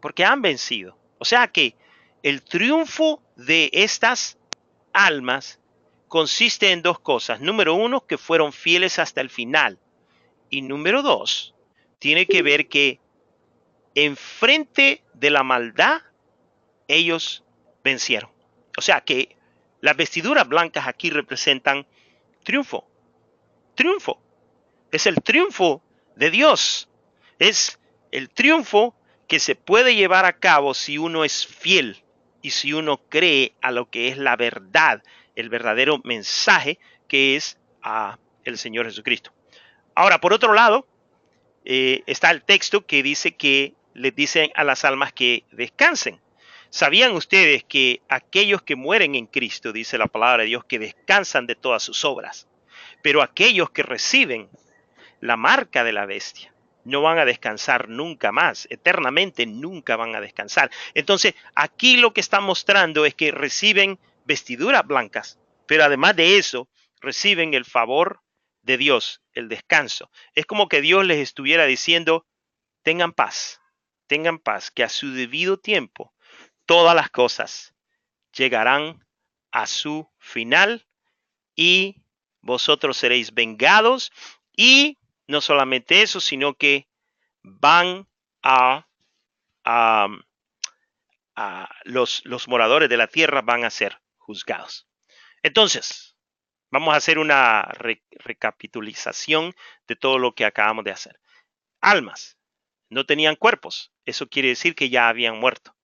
A: Porque han vencido. O sea que el triunfo de estas almas consiste en dos cosas. Número uno, que fueron fieles hasta el final. Y número dos, tiene que ver que enfrente de la maldad, ellos vencieron. O sea que las vestiduras blancas aquí representan triunfo. Triunfo. Es el triunfo de Dios. Es el triunfo que se puede llevar a cabo si uno es fiel y si uno cree a lo que es la verdad, el verdadero mensaje que es el Señor Jesucristo. Ahora, por otro lado, está el texto que dice que les dicen a las almas que descansen. ¿Sabían ustedes que aquellos que mueren en Cristo, dice la palabra de Dios, que descansan de todas sus obras? Pero aquellos que reciben la marca de la bestia no van a descansar nunca más, eternamente nunca van a descansar. Entonces, aquí lo que está mostrando es que reciben vestiduras blancas, pero además de eso, reciben el favor de Dios, el descanso. Es como que Dios les estuviera diciendo, tengan paz, que a su debido tiempo todas las cosas llegarán a su final y vosotros seréis vengados. Y no solamente eso, sino que van los moradores de la tierra van a ser juzgados. Entonces, vamos a hacer una recapitulación de todo lo que acabamos de hacer. Almas no tenían cuerpos. Eso quiere decir que ya habían muerto.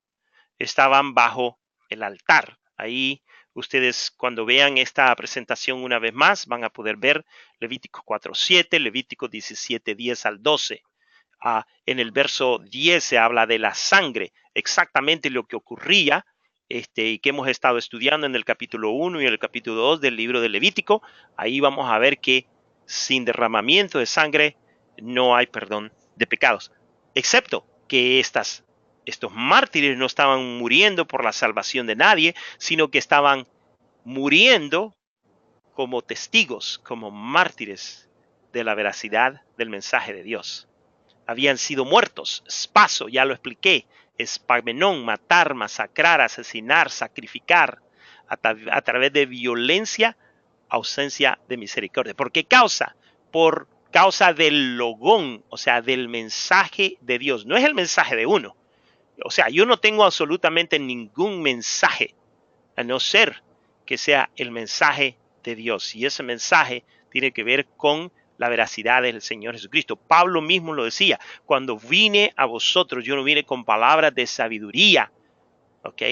A: Estaban bajo el altar. Ahí ustedes, cuando vean esta presentación una vez más, van a poder ver Levítico 4:7, Levítico 17:10 al 12. En el verso 10 se habla de la sangre, exactamente lo que ocurría y que hemos estado estudiando en el capítulo 1 y el capítulo 2 del libro de Levítico. Ahí vamos a ver que sin derramamiento de sangre no hay perdón de pecados, excepto que estos mártires no estaban muriendo por la salvación de nadie, sino que estaban muriendo como testigos, como mártires de la veracidad del mensaje de Dios. Habían sido muertos, spaso, ya lo expliqué, espagmenón, matar, masacrar, asesinar, sacrificar, a través de violencia, ausencia de misericordia. ¿Por qué causa? Por causa del logón, o sea, del mensaje de Dios. No es el mensaje de uno. O sea, yo no tengo absolutamente ningún mensaje, a no ser que sea el mensaje de Dios. Y ese mensaje tiene que ver con la veracidad del Señor Jesucristo. Pablo mismo lo decía, cuando vine a vosotros, yo no vine con palabras de sabiduría, ¿ok?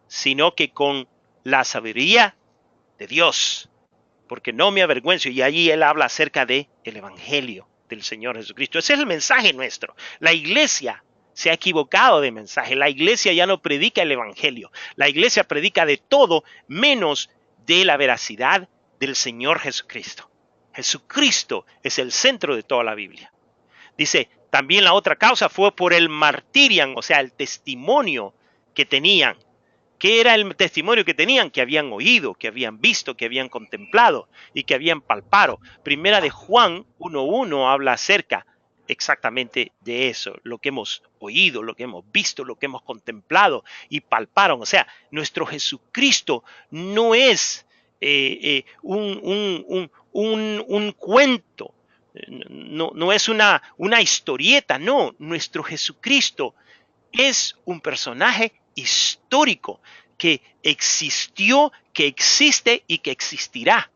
A: Sino que con la sabiduría de Dios, porque no me avergüenzo. Y allí él habla acerca del evangelio del Señor Jesucristo. Ese es el mensaje nuestro. La iglesia se ha equivocado de mensaje. La iglesia ya no predica el evangelio. La iglesia predica de todo menos de la veracidad del Señor Jesucristo. Jesucristo es el centro de toda la Biblia. Dice, también la otra causa fue por el martirian, o sea, el testimonio que tenían. ¿Qué era el testimonio que tenían? Que habían oído, que habían visto, que habían contemplado y que habían palpado. Primera de Juan 1:1 habla acerca exactamente de eso, lo que hemos oído, lo que hemos visto, lo que hemos contemplado y palparon. O sea, nuestro Jesucristo no es un cuento, no es una historieta, no. Nuestro Jesucristo es un personaje histórico que existió, que existe y que existirá.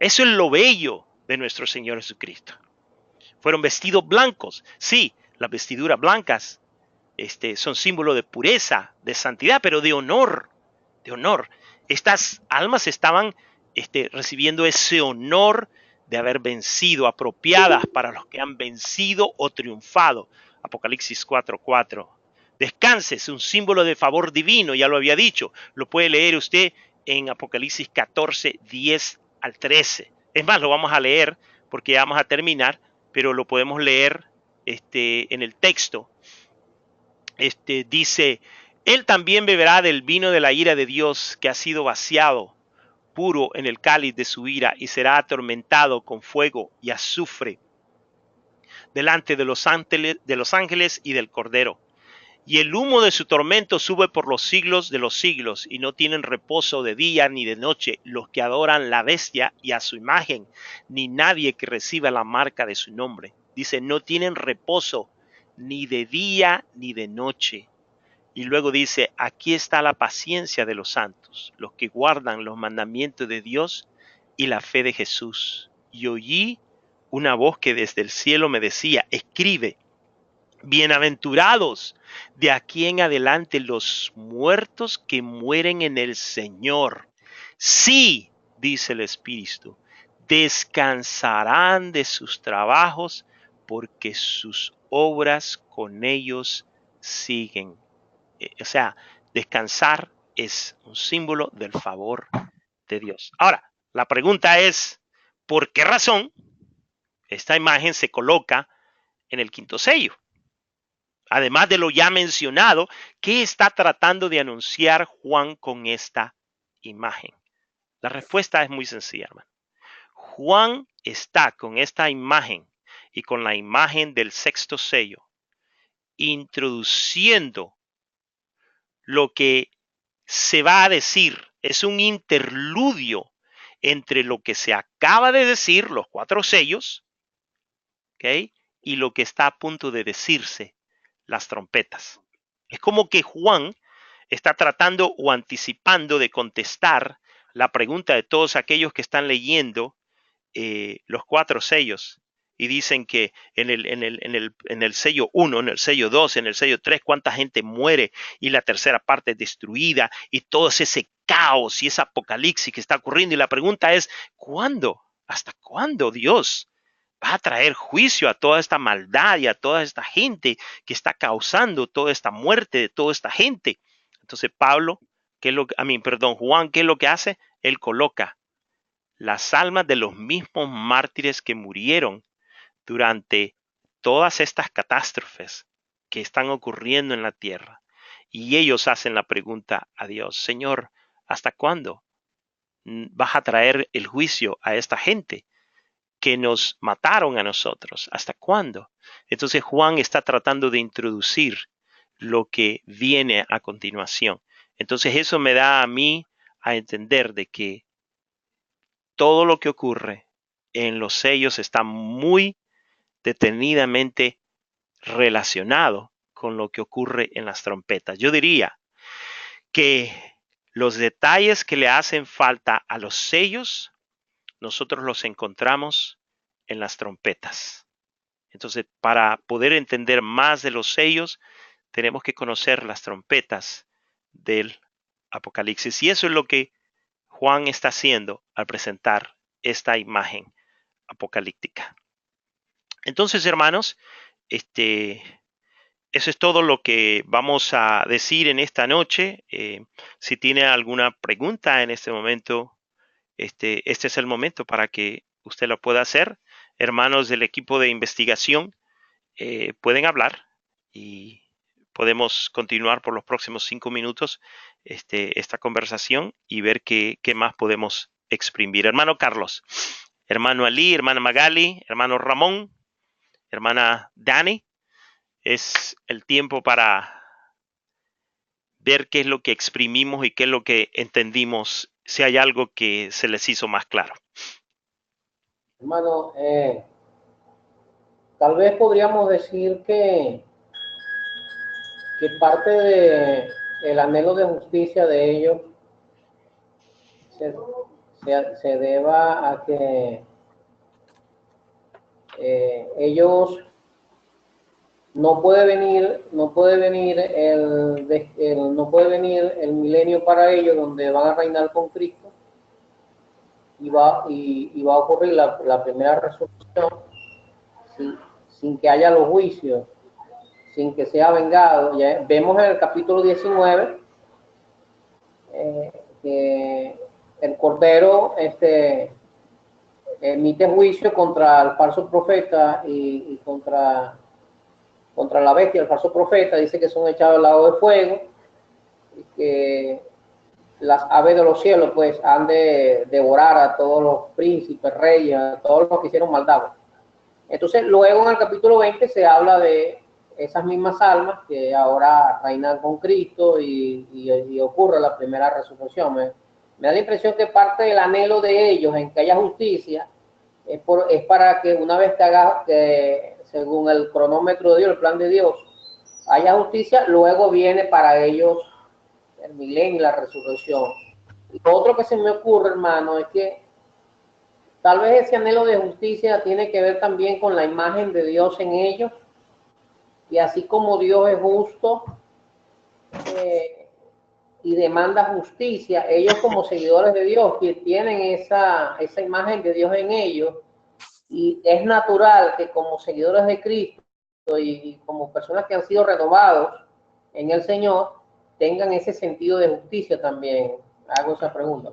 A: Eso es lo bello de nuestro Señor Jesucristo. Fueron vestidos blancos. Sí, las vestiduras blancas son símbolo de pureza, de santidad, pero de honor. De honor. Estas almas estaban recibiendo ese honor de haber vencido, apropiadas para los que han vencido o triunfado. Apocalipsis 4:4. Descanse es un símbolo de favor divino, ya lo había dicho. Lo puede leer usted en Apocalipsis 14:10 al 13. Es más, lo vamos a leer porque ya vamos a terminar, pero lo podemos leer en el texto. Dice, él también beberá del vino de la ira de Dios que ha sido vaciado puro en el cáliz de su ira y será atormentado con fuego y azufre delante de los ángeles y del Cordero. Y el humo de su tormento sube por los siglos de los siglos, y no tienen reposo de día ni de noche los que adoran la bestia y a su imagen, ni nadie que reciba la marca de su nombre. Dice, no tienen reposo ni de día ni de noche. Y luego dice, aquí está la paciencia de los santos, los que guardan los mandamientos de Dios y la fe de Jesús. Y oí una voz que desde el cielo me decía, escribe, bienaventurados de aquí en adelante los muertos que mueren en el Señor. Sí, dice el Espíritu, descansarán de sus trabajos porque sus obras con ellos siguen. O sea, descansar es un símbolo del favor de Dios. Ahora, la pregunta es, ¿por qué razón esta imagen se coloca en el quinto sello? Además de lo ya mencionado, ¿qué está tratando de anunciar Juan con esta imagen? La respuesta es muy sencilla, hermano. Juan está con esta imagen y con la imagen del sexto sello introduciendo lo que se va a decir. Es un interludio entre lo que se acaba de decir, los 4 sellos, ¿okay? Y lo que está a punto de decirse, las trompetas. Es como que Juan está tratando o anticipando de contestar la pregunta de todos aquellos que están leyendo los 4 sellos y dicen que en el sello 1, en el sello 2, en el sello 3, cuánta gente muere y la tercera parte es destruida y todo ese caos y ese apocalipsis que está ocurriendo. Y la pregunta es, ¿cuándo? ¿Hasta cuándo Dios va a traer juicio a toda esta maldad y a toda esta gente que está causando toda esta muerte de toda esta gente? Entonces Juan, ¿qué es lo que hace? Él coloca las almas de los mismos mártires que murieron durante todas estas catástrofes que están ocurriendo en la tierra. Y ellos hacen la pregunta a Dios, Señor, ¿hasta cuándo vas a traer el juicio a esta gente que nos mataron a nosotros? ¿Hasta cuándo? Entonces Juan está tratando de introducir lo que viene a continuación. Entonces eso me da a mí a entender de que todo lo que ocurre en los sellos está muy detenidamente relacionado con lo que ocurre en las trompetas. Yo diría que los detalles que le hacen falta a los sellos, nosotros los encontramos en las trompetas. Entonces, para poder entender más de los sellos, tenemos que conocer las trompetas del Apocalipsis. Y eso es lo que Juan está haciendo al presentar esta imagen apocalíptica. Entonces, hermanos, eso es todo lo que vamos a decir en esta noche. Si tiene alguna pregunta en este momento, este es el momento para que usted lo pueda hacer. Hermanos del equipo de investigación pueden hablar y podemos continuar por los próximos 5 minutos esta conversación y ver qué más podemos exprimir. Hermano Carlos, hermano Ali, hermana Magali, hermano Ramón, hermana Dani, es el tiempo para ver qué es lo que exprimimos y qué es lo que entendimos, si hay algo que se les hizo más claro.
D: Hermano, tal vez podríamos decir que parte de el anhelo de justicia de ellos se deba a que ellos no puede venir el milenio para ellos donde van a reinar con Cristo y va a ocurrir la primera resurrección sin que haya los juicios, sin que sea vengado. Ya vemos en el capítulo 19 que el Cordero emite juicio contra el falso profeta y contra la bestia, el falso profeta. Dice que son echados al lago de fuego y que las aves de los cielos pues han de devorar a todos los príncipes, reyes, a todos los que hicieron maldad. Entonces luego en el capítulo 20 se habla de esas mismas almas que ahora reinan con Cristo y ocurre la primera resurrección. Me da la impresión que parte del anhelo de ellos en que haya justicia es para que una vez que según el cronómetro de Dios, el plan de Dios, haya justicia, luego viene para ellos el milenio y la resurrección. Y lo otro que se me ocurre, hermano, es que tal vez ese anhelo de justicia tiene que ver también con la imagen de Dios en ellos, y así como Dios es justo y demanda justicia, ellos como seguidores de Dios que tienen esa imagen de Dios en ellos, y es natural que como seguidores de Cristo y como personas que han sido renovados en el Señor, tengan ese sentido de justicia también. Hago esa pregunta.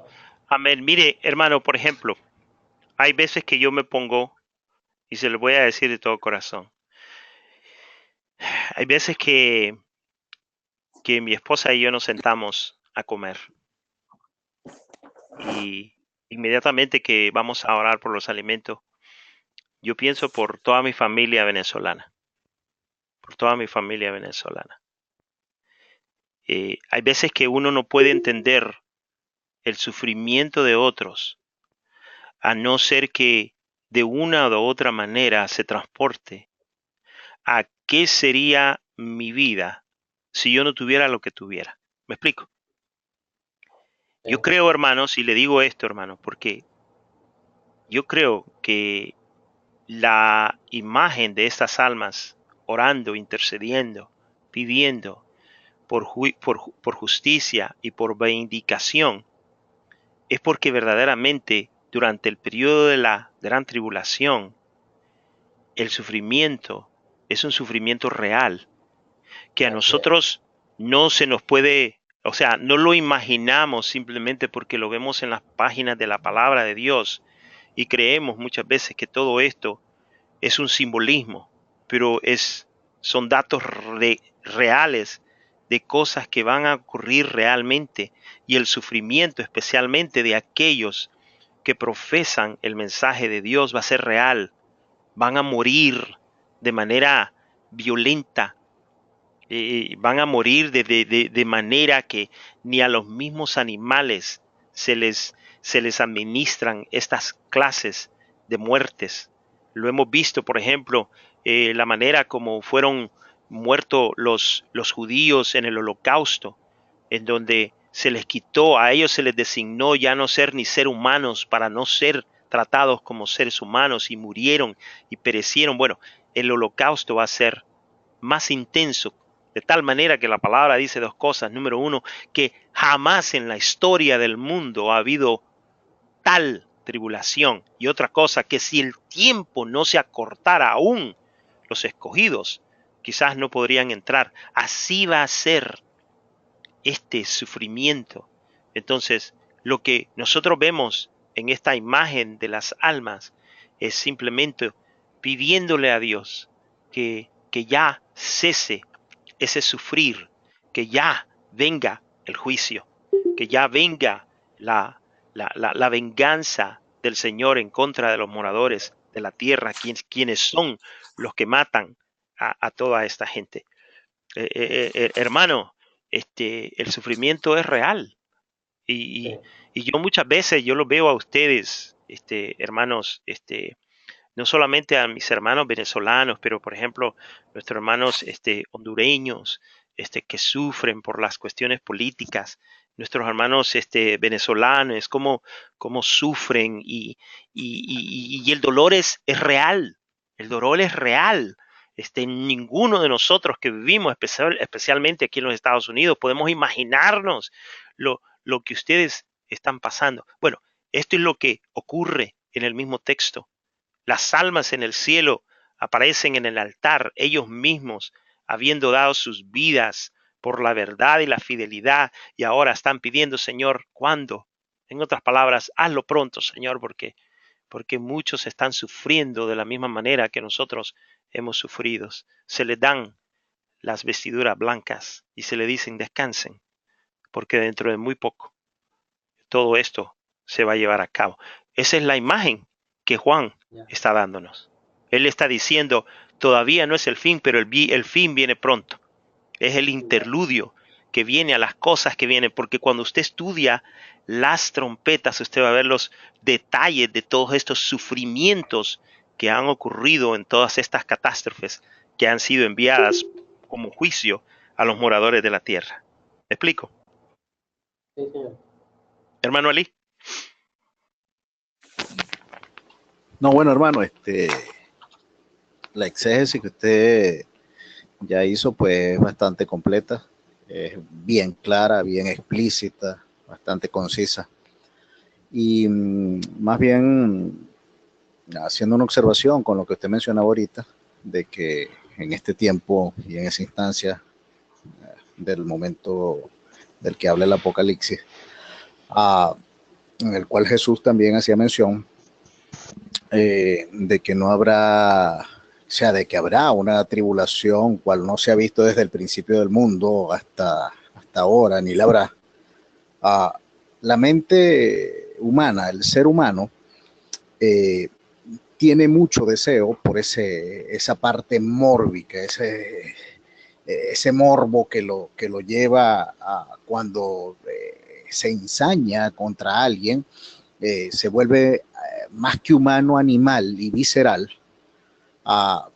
A: Amén. Mire, hermano, por ejemplo, hay veces que yo me pongo, y se lo voy a decir de todo corazón, hay veces que mi esposa y yo nos sentamos a comer y inmediatamente que vamos a orar por los alimentos, yo pienso por toda mi familia venezolana, hay veces que uno no puede entender el sufrimiento de otros, a no ser que de una u otra manera se transporte a qué sería mi vida si yo no tuviera lo que tuviera. ¿Me explico? Yo creo, hermanos, y le digo esto, hermano, porque yo creo que la imagen de estas almas orando, intercediendo, pidiendo por justicia y por vindicación, es porque verdaderamente durante el periodo de la gran tribulación, el sufrimiento es un sufrimiento real, que a nosotros no se nos puede, o sea, no lo imaginamos simplemente porque lo vemos en las páginas de la palabra de Dios y creemos muchas veces que todo esto es un simbolismo, pero son datos reales de cosas que van a ocurrir realmente, y el sufrimiento especialmente de aquellos que profesan el mensaje de Dios va a ser real, van a morir de manera violenta, van a morir de manera que ni a los mismos animales se les administran estas clases de muertes. Lo hemos visto, por ejemplo, la manera como fueron muertos los judíos en el Holocausto, en donde se les quitó, a ellos se les designó ya no ser ni ser humanos para no ser tratados como seres humanos, y murieron y perecieron. Bueno, el Holocausto va a ser más intenso, de tal manera que la palabra dice dos cosas. Número uno, que jamás en la historia del mundo ha habido tal tribulación. Y otra cosa, que si el tiempo no se acortara aún, los escogidos quizás no podrían entrar. Así va a ser este sufrimiento. Entonces, lo que nosotros vemos en esta imagen de las almas es simplemente pidiéndole a Dios que ya cese ese sufrir, que ya venga el juicio, que ya venga la venganza del Señor en contra de los moradores de la tierra, quienes son los que matan a toda esta gente. Hermano, el sufrimiento es real. Y yo muchas veces, yo lo veo a ustedes, hermanos, no solamente a mis hermanos venezolanos, pero por ejemplo, nuestros hermanos hondureños, que sufren por las cuestiones políticas, nuestros hermanos venezolanos, cómo sufren y el dolor es real, el dolor es real. Ninguno de nosotros que vivimos, especialmente aquí en los Estados Unidos, podemos imaginarnos lo que ustedes están pasando. Bueno, esto es lo que ocurre en el mismo texto. Las almas en el cielo aparecen en el altar, ellos mismos, habiendo dado sus vidas por la verdad y la fidelidad, y ahora están pidiendo, Señor, ¿cuándo? En otras palabras, hazlo pronto, Señor, porque muchos están sufriendo de la misma manera que nosotros hemos sufrido. Se les dan las vestiduras blancas y se les dicen descansen, porque dentro de muy poco todo esto se va a llevar a cabo. Esa es la imagen que Juan está dándonos. Él está diciendo, todavía no es el fin, pero el fin viene pronto. Es el interludio que viene a las cosas que vienen, porque cuando usted estudia las trompetas, usted va a ver los detalles de todos estos sufrimientos que han ocurrido en todas estas catástrofes que han sido enviadas como juicio a los moradores de la tierra. ¿Me explico?
D: Sí, señor.
A: Hermano Ali.
B: No, bueno, hermano, la exégesis que usted ya hizo, pues es bastante completa, es bien clara, bien explícita, bastante concisa. Y más bien haciendo una observación con lo que usted mencionaba ahorita, de que en este tiempo y en esa instancia del momento del que habla el Apocalipsis, en el cual Jesús también hacía mención de que no habrá, o sea, de que habrá una tribulación cual no se ha visto desde el principio del mundo hasta ahora, ni la habrá. La mente humana, el ser humano, tiene mucho deseo por esa parte mórbica, ese morbo que lo lleva a cuando se ensaña contra alguien, se vuelve más que humano, animal y visceral.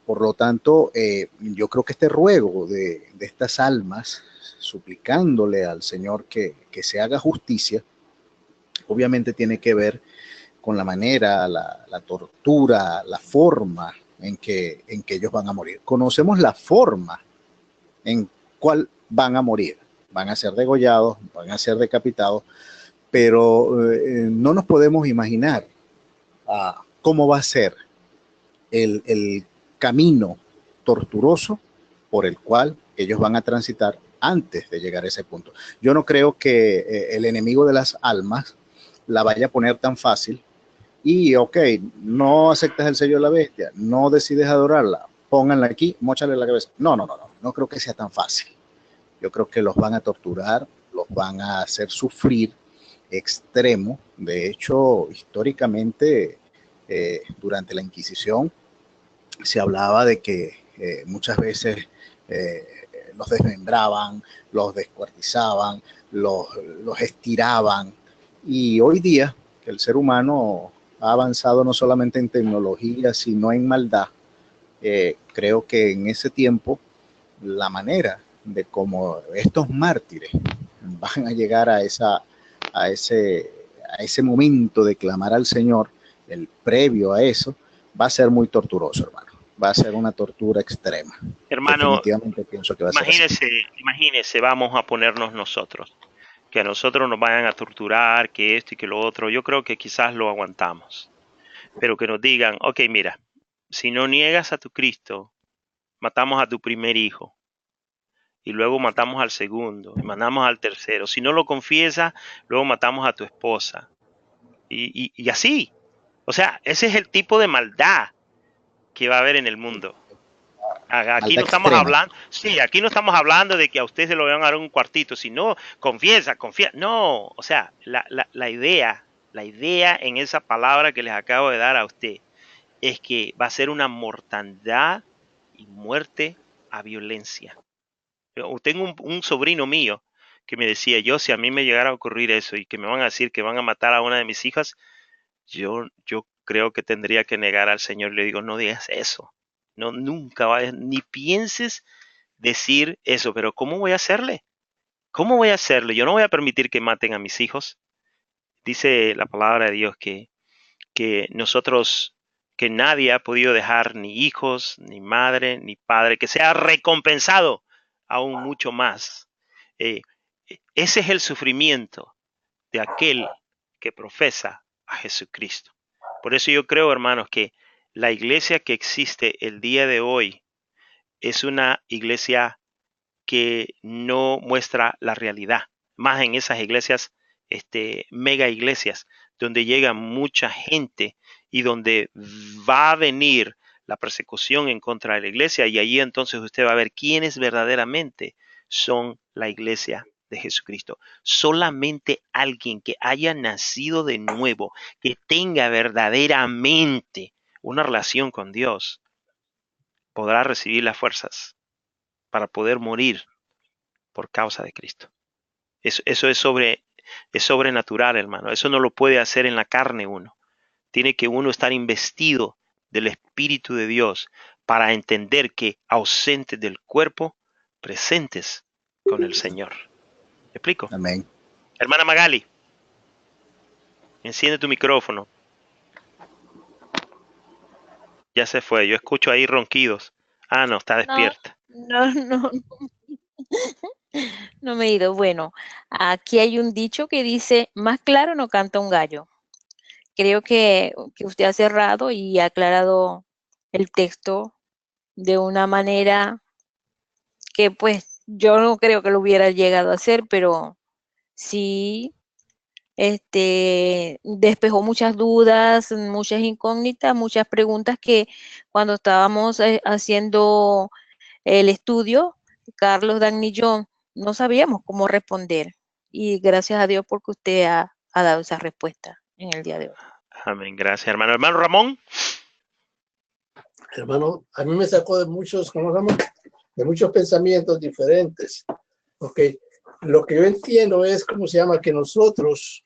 B: Por lo tanto, yo creo que este ruego de estas almas, suplicándole al Señor que se haga justicia, obviamente tiene que ver con la manera, la tortura, la forma en que ellos van a morir. Conocemos la forma en cuál van a morir. Van a ser degollados, van a ser decapitados, pero no nos podemos imaginar cómo va a ser el camino torturoso por el cual ellos van a transitar antes de llegar a ese punto. Yo no creo que el enemigo de las almas la vaya a poner tan fácil y, ok, no aceptas el sello de la bestia, no decides adorarla, pónganla aquí, móchale la cabeza. No creo que sea tan fácil. Yo creo que los van a torturar, los van a hacer sufrir extremo. De hecho, históricamente, durante la Inquisición, se hablaba de que muchas veces los desmembraban, los descuartizaban, los estiraban. Y hoy día, que el ser humano ha avanzado no solamente en tecnología, sino en maldad, creo que en ese tiempo la manera de cómo estos mártires van a llegar a ese momento de clamar al Señor, el previo a eso, va a ser muy torturoso, hermano. Va a ser una tortura extrema.
A: Hermano,
B: definitivamente pienso que va a ser así.
A: Imagínese, vamos a ponernos nosotros, que a nosotros nos vayan a torturar, que esto y que lo otro. Yo creo que quizás lo aguantamos, pero que nos digan, ok, mira, si no niegas a tu Cristo, matamos a tu primer hijo. Y luego matamos al segundo, y matamos al tercero. Si no lo confiesas, luego matamos a tu esposa. Y así. O sea, ese es el tipo de maldad que va a haber en el mundo. Aquí no estamos hablando, sí, aquí no estamos hablando de que a usted se lo van a dar un cuartito, sino confiesa. No, o sea, la idea en esa palabra que les acabo de dar a usted es que va a ser una mortandad y muerte a violencia. Yo tengo un sobrino mío que me decía, yo si a mí me llegara a ocurrir eso y que me van a decir que van a matar a una de mis hijas, yo creo que tendría que negar al Señor. Le digo, no digas eso. No, nunca vayas, ni pienses decir eso. Pero ¿cómo voy a hacerle? ¿Cómo voy a hacerle? Yo no voy a permitir que maten a mis hijos. Dice la palabra de Dios que nosotros, que nadie ha podido dejar ni hijos, ni madre, ni padre, que sea recompensado aún mucho más. Ese es el sufrimiento de aquel que profesa a Jesucristo. Por eso yo creo, hermanos, que la iglesia que existe el día de hoy es una iglesia que no muestra la realidad. Más en esas iglesias, mega iglesias, donde llega mucha gente y donde va a venir la persecución en contra de la iglesia, y allí entonces usted va a ver quiénes verdaderamente son la iglesia de Jesucristo. Solamente alguien que haya nacido de nuevo, que tenga verdaderamente una relación con Dios, podrá recibir las fuerzas para poder morir por causa de Cristo. Eso es sobrenatural, hermano. Eso no lo puede hacer en la carne uno. Tiene que uno estar investido del Espíritu de Dios para entender que ausentes del cuerpo, presentes con el Señor. ¿Me explico?
B: Amén.
A: Hermana Magali, enciende tu micrófono. Ya se fue. Yo escucho ahí ronquidos. Ah, no, está despierta.
E: No me he ido. Bueno, aquí hay un dicho que dice, más claro no canta un gallo. Creo que usted ha cerrado y ha aclarado el texto de una manera que pues yo no creo que lo hubiera llegado a hacer, pero sí despejó muchas dudas, muchas incógnitas, muchas preguntas que cuando estábamos haciendo el estudio, Carlos, Dan y yo no sabíamos cómo responder. Y gracias a Dios porque usted ha dado esa respuesta en el día de hoy.
A: Amén, gracias, hermano. Hermano Ramón.
C: Hermano, a mí me sacó de muchos, ¿cómo se llama? De muchos pensamientos diferentes. Okay. Lo que yo entiendo es, ¿cómo se llama? Que nosotros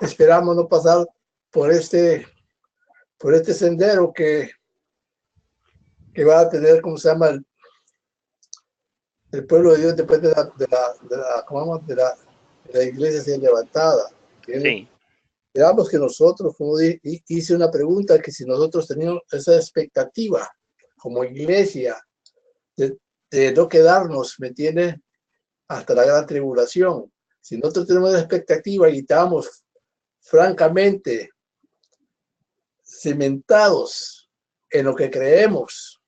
C: esperamos no pasar por este sendero que va a tener, ¿cómo se llama? El pueblo de Dios después de la iglesia ser levantada.
A: Sí.
C: Digamos que nosotros, como hice una pregunta, que si nosotros teníamos esa expectativa como iglesia de no quedarnos, ¿me entiende? Hasta la gran tribulación. Si nosotros tenemos la expectativa y estamos francamente cimentados en lo que creemos,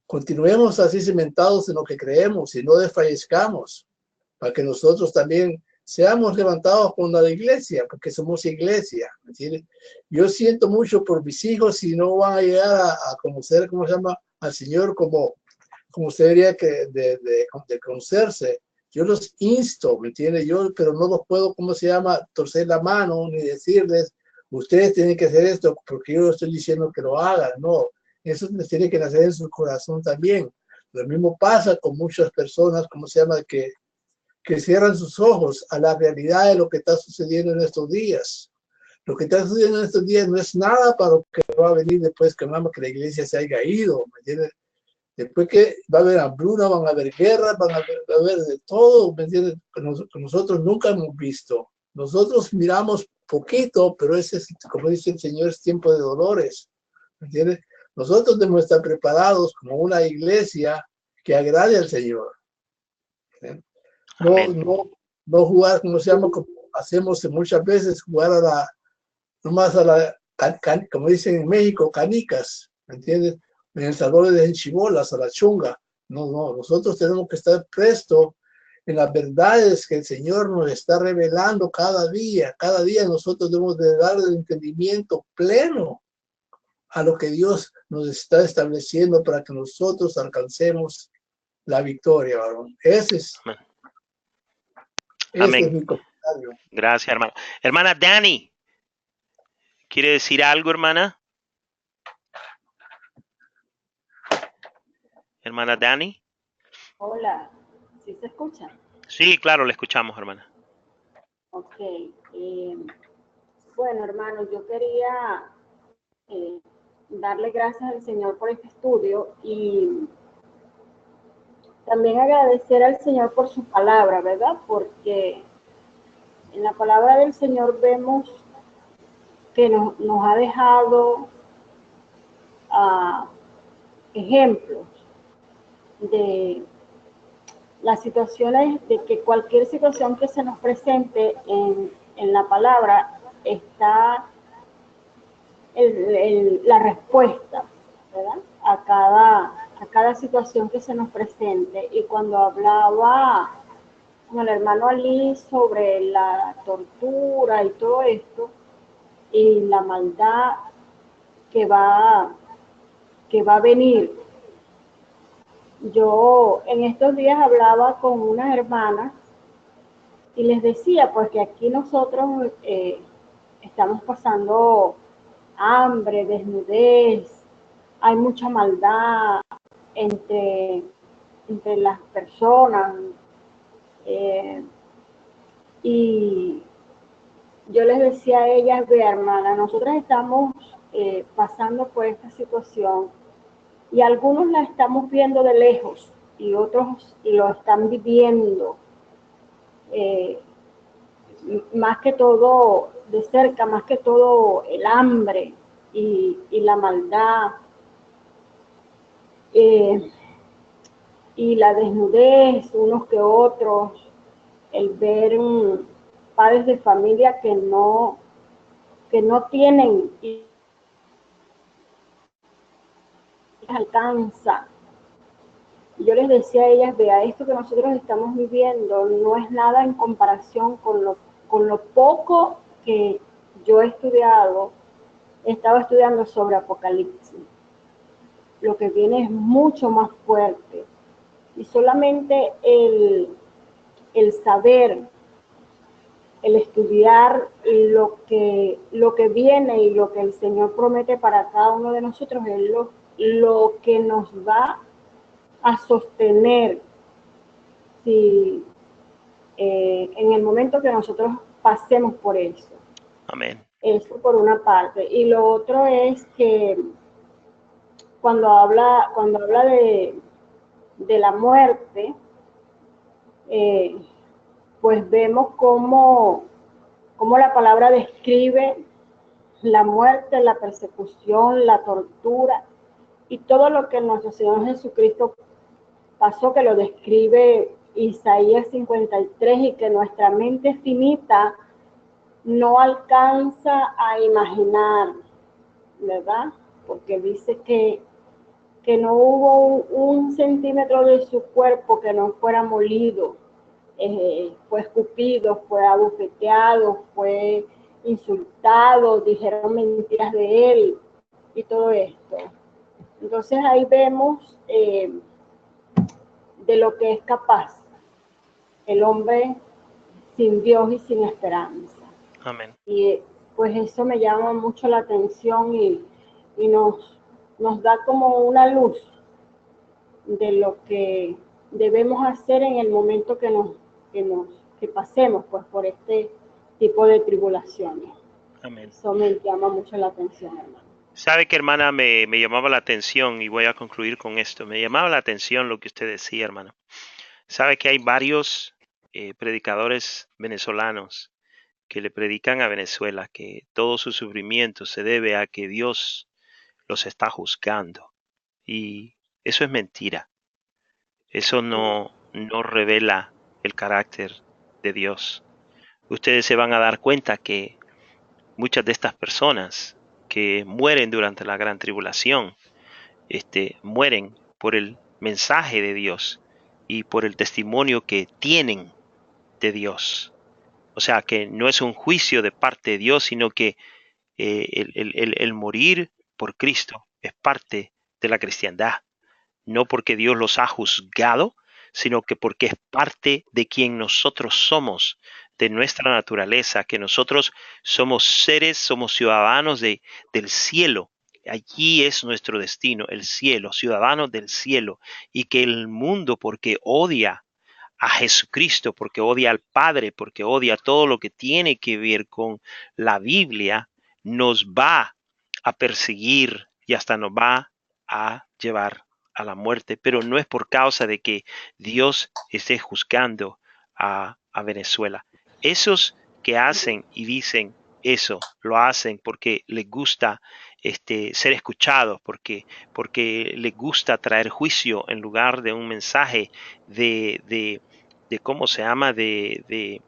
C: continuemos así cimentados en lo que creemos y no desfallezcamos, para que nosotros también seamos levantados con la iglesia, porque somos iglesia. ¿Me entiendes? Yo siento mucho por mis hijos si no van a llegar a conocer, ¿cómo se llama? Al Señor como usted debería de conocerse. Yo los insto, ¿me entiende? Pero no los puedo, ¿cómo se llama? Torcer la mano ni decirles, ustedes tienen que hacer esto porque yo estoy diciendo que lo hagan. No, eso les tiene que nacer en su corazón también. Lo mismo pasa con muchas personas, ¿cómo se llama? Que cierran sus ojos a la realidad de lo que está sucediendo en estos días. Lo que está sucediendo en estos días no es nada para lo que va a venir después que la iglesia se haya ido, ¿me entiendes? Después que va a haber hambruna, van a haber guerras, va a haber de todo, ¿me entiendes? Que nosotros nunca hemos visto. Nosotros miramos poquito, pero ese es, como dice el Señor, es tiempo de dolores, ¿me entiendes? Nosotros debemos estar preparados como una iglesia que agrade al Señor. ¿Sí? No jugar, como se llama, como hacemos muchas veces, jugar nomás como dicen en México, canicas, ¿me entiendes? en el salón de enchibolas a la chunga. No, nosotros tenemos que estar prestos en las verdades que el Señor nos está revelando cada día. Cada día nosotros debemos de dar el entendimiento pleno a lo que Dios nos está estableciendo para que nosotros alcancemos la victoria, varón. Ese es mi comentario.
A: Gracias, hermano. Hermana Dani, ¿quiere decir algo, hermana? Hermana Dani.
F: Hola, ¿sí se escucha?
A: Sí, claro, le escuchamos, hermana.
F: Ok. Bueno, hermano, yo quería darle gracias al Señor por este estudio y también agradecer al Señor por su palabra, ¿verdad? Porque en la palabra del Señor vemos que nos ha dejado ejemplos de las situaciones, de que cualquier situación que se nos presente en la palabra está la respuesta, ¿verdad? A cada situación que se nos presente. Y cuando hablaba con el hermano Ali sobre la tortura y todo esto, y la maldad que va a venir, yo en estos días hablaba con unas hermanas y les decía pues que aquí nosotros estamos pasando hambre, desnudez, hay mucha maldad entre las personas, y yo les decía a ellas, ve hermana, nosotras estamos pasando por esta situación y algunos la estamos viendo de lejos y otros lo están viviendo más que todo de cerca, más que todo el hambre y la maldad y la desnudez unos que otros, el ver padres de familia que no tienen y alcanza. Yo les decía a ellas, vea, esto que nosotros estamos viviendo no es nada en comparación con lo poco que yo he estado estudiando sobre Apocalipsis. Lo que viene es mucho más fuerte. Y solamente el saber, el estudiar lo que viene y lo que el Señor promete para cada uno de nosotros es lo que nos va a sostener si en el momento que nosotros pasemos por eso.
A: Amén.
F: Eso por una parte. Y lo otro es que cuando habla de la muerte, pues vemos cómo la palabra describe la muerte, la persecución, la tortura y todo lo que nuestro Señor Jesucristo pasó, que lo describe Isaías 53 y que nuestra mente finita no alcanza a imaginar, ¿verdad? Porque dice que no hubo un centímetro de su cuerpo que no fuera molido, fue escupido, fue abofeteado, fue insultado, dijeron mentiras de él y todo esto. Entonces ahí vemos de lo que es capaz el hombre sin Dios y sin esperanza.
A: Amén.
F: Y pues eso me llama mucho la atención y nos da como una luz de lo que debemos hacer en el momento que pasemos pues por este tipo de tribulaciones.
A: Amén.
F: Eso me llama mucho la atención, hermano.
A: Sabe que, hermana, me llamaba la atención, y voy a concluir con esto, me llamaba la atención lo que usted decía, hermana. Sabe que hay varios predicadores venezolanos que le predican a Venezuela que todo su sufrimiento se debe a que Dios los está juzgando. Y eso es mentira. Eso no revela el carácter de Dios. Ustedes se van a dar cuenta que muchas de estas personas que mueren durante la gran tribulación mueren por el mensaje de Dios y por el testimonio que tienen de Dios. O sea, que no es un juicio de parte de Dios, sino que el morir por Cristo es parte de la cristiandad. No porque Dios los ha juzgado, sino que porque es parte de quien nosotros somos, de nuestra naturaleza, que nosotros somos seres, somos ciudadanos del cielo. Allí es nuestro destino, el cielo, ciudadanos del cielo, y que el mundo, porque odia a Jesucristo, porque odia al Padre, porque odia todo lo que tiene que ver con la Biblia, nos va a perseguir y hasta nos va a llevar a la muerte, pero no es por causa de que Dios esté juzgando a Venezuela. Esos que hacen y dicen eso, lo hacen porque les gusta ser escuchados, porque les gusta traer juicio en lugar de un mensaje de ¿cómo se llama? De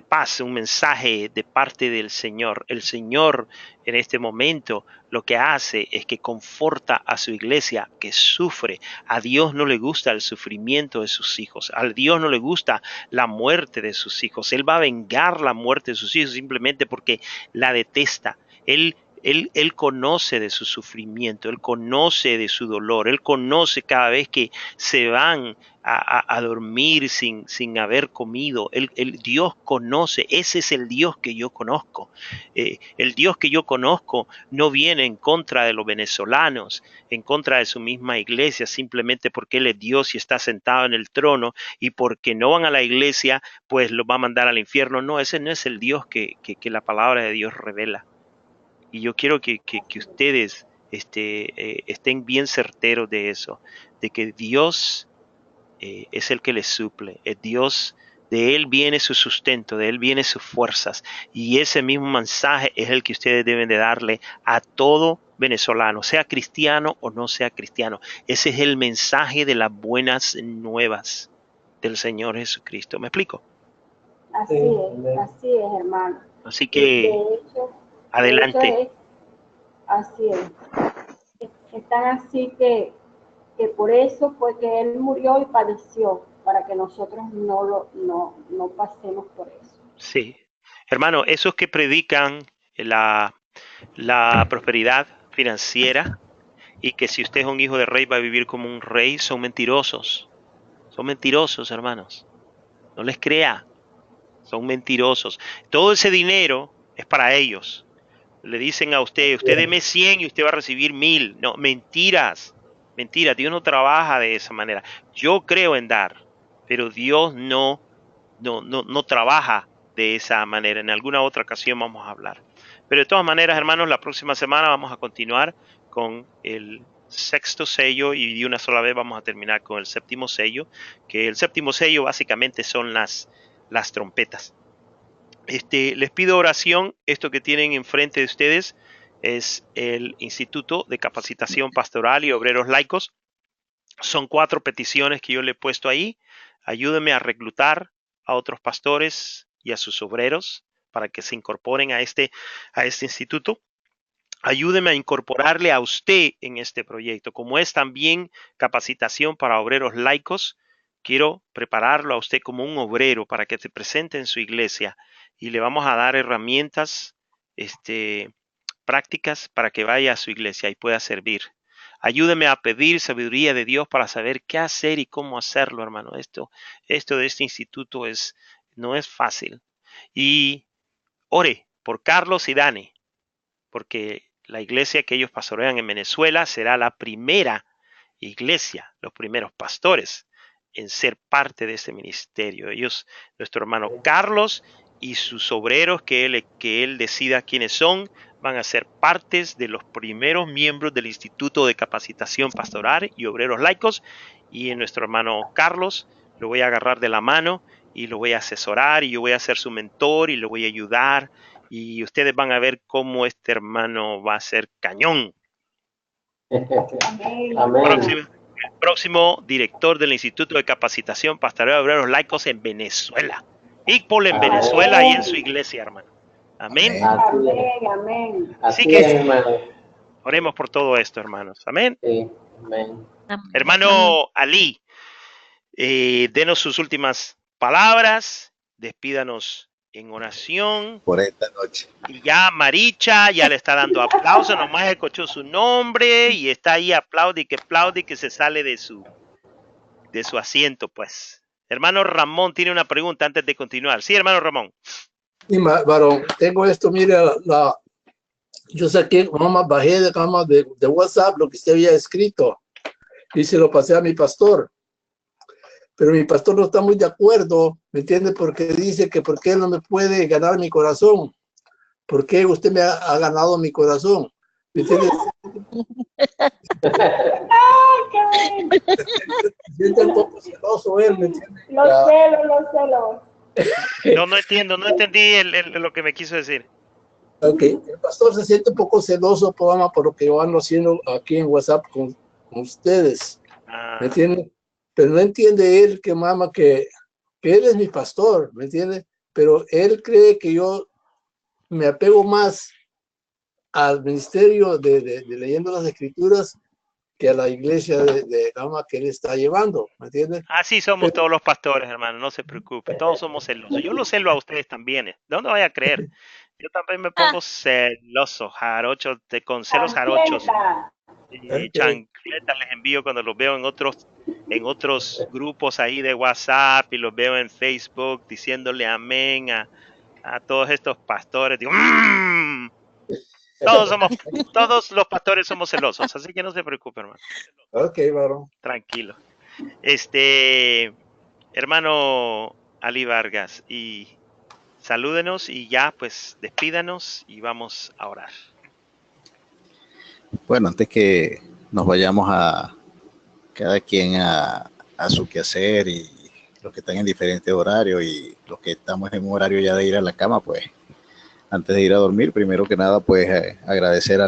A: paz, un mensaje de parte del Señor. El Señor en este momento lo que hace es que conforta a su iglesia que sufre. A Dios no le gusta el sufrimiento de sus hijos. A Dios no le gusta la muerte de sus hijos. Él va a vengar la muerte de sus hijos simplemente porque la detesta. Él conoce de su sufrimiento, Él conoce de su dolor, Él conoce cada vez que se van a dormir sin haber comido. Dios conoce, ese es el Dios que yo conozco. El Dios que yo conozco no viene en contra de los venezolanos, en contra de su misma iglesia, simplemente porque Él es Dios y está sentado en el trono, y porque no van a la iglesia, pues los va a mandar al infierno. No, ese no es el Dios que la palabra de Dios revela. Y yo quiero que ustedes estén bien certeros de eso, de que Dios es el que les suple, es Dios, de Él viene su sustento, de Él viene sus fuerzas, y ese mismo mensaje es el que ustedes deben de darle a todo venezolano, sea cristiano o no sea cristiano. Ese es el mensaje de las buenas nuevas del Señor Jesucristo. ¿Me explico?
F: Así es, hermano.
A: Así que, adelante.
F: Así es. Están así que por eso fue que Él murió y padeció, para que nosotros no pasemos por eso.
A: Sí. Hermano, esos que predican la prosperidad financiera y que si usted es un hijo de rey va a vivir como un rey, son mentirosos. Son mentirosos, hermanos. No les crea. Son mentirosos. Todo ese dinero es para ellos. Le dicen a usted deme 100 y usted va a recibir 1000. No, mentiras. Mentira, Dios no trabaja de esa manera. Yo creo en dar, pero Dios no trabaja de esa manera. En alguna otra ocasión vamos a hablar. Pero de todas maneras, hermanos, la próxima semana vamos a continuar con el sexto sello y de una sola vez vamos a terminar con el séptimo sello, que el séptimo sello básicamente son las trompetas. Les pido oración. Esto que tienen enfrente de ustedes es el Instituto de Capacitación Pastoral y Obreros Laicos. Son 4 peticiones que yo le he puesto ahí. Ayúdeme a reclutar a otros pastores y a sus obreros para que se incorporen a este instituto. Ayúdeme a incorporarle a usted en este proyecto. Como es también capacitación para obreros laicos, quiero prepararlo a usted como un obrero para que se presente en su iglesia y le vamos a dar herramientas prácticas para que vaya a su iglesia y pueda servir. Ayúdeme a pedir sabiduría de Dios para saber qué hacer y cómo hacerlo, hermano. Esto de este instituto no es fácil. Y ore por Carlos y Dani, porque la iglesia que ellos pastorean en Venezuela será la primera iglesia, los primeros pastores en ser parte de este ministerio. Ellos, nuestro hermano Carlos y sus obreros que él decida quiénes son, van a ser partes de los primeros miembros del Instituto de Capacitación Pastoral y Obreros Laicos. Y en nuestro hermano Carlos lo voy a agarrar de la mano y lo voy a asesorar y yo voy a ser su mentor y lo voy a ayudar. Y ustedes van a ver cómo este hermano va a ser cañón.
D: Amén.
A: Próximo director del Instituto de Capacitación Pastoral de Obreros Laicos en Venezuela. ICPOL en Venezuela y en su iglesia, hermano. Amén.
F: Amén.
A: Así que oremos por todo esto, hermanos. Amén.
D: Sí. Amén.
A: Hermano Ali, denos sus últimas palabras, despídanos en oración.
B: Por esta noche.
A: Y ya Maricha ya le está dando aplauso, nomás escuchó su nombre y está ahí aplaude que se sale de su asiento, pues. Hermano Ramón tiene una pregunta antes de continuar. Sí, hermano Ramón.
C: Y varón, tengo esto, mire, yo saqué, bajé de WhatsApp lo que usted había escrito y se lo pasé a mi pastor. Pero mi pastor no está muy de acuerdo, ¿me entiende? Porque dice que por qué él no me puede ganar mi corazón. ¿Por qué usted me ha ganado mi corazón? ¿Me entiende?
F: ¡Ay, qué bueno!
C: Siente un poco celoso él, ¿me entiende?
F: Los celos.
A: No entendí lo que me quiso decir.
C: Ok, el pastor se siente un poco celoso, por lo que yo ando haciendo aquí en WhatsApp con ustedes, ¿me entiende? Pero no entiende él que él es mi pastor, ¿me entiende? Pero él cree que yo me apego más al ministerio de leyendo las escrituras que a la iglesia de Gama que él está llevando, ¿me entiendes?
A: Así somos todos los pastores, hermano, no se preocupe, todos somos celosos. Yo lo celo a ustedes también, ¿de dónde vaya a creer? Yo también me pongo celoso, jarocho, con celos jarochos. Chancletas les envío cuando los veo en otros grupos ahí de WhatsApp y los veo en Facebook diciéndole amén a todos estos pastores. Digo, todos los pastores somos celosos, así que no se preocupe, hermano.
C: Ok, varón.
A: Tranquilo. Hermano Ali Vargas, y salúdenos y ya pues despídanos y vamos a orar.
B: Bueno, antes que nos vayamos a cada quien a su quehacer y los que están en diferentes horarios y los que estamos en un horario ya de ir a la cama, pues antes de ir a dormir, primero que nada, pues agradecer a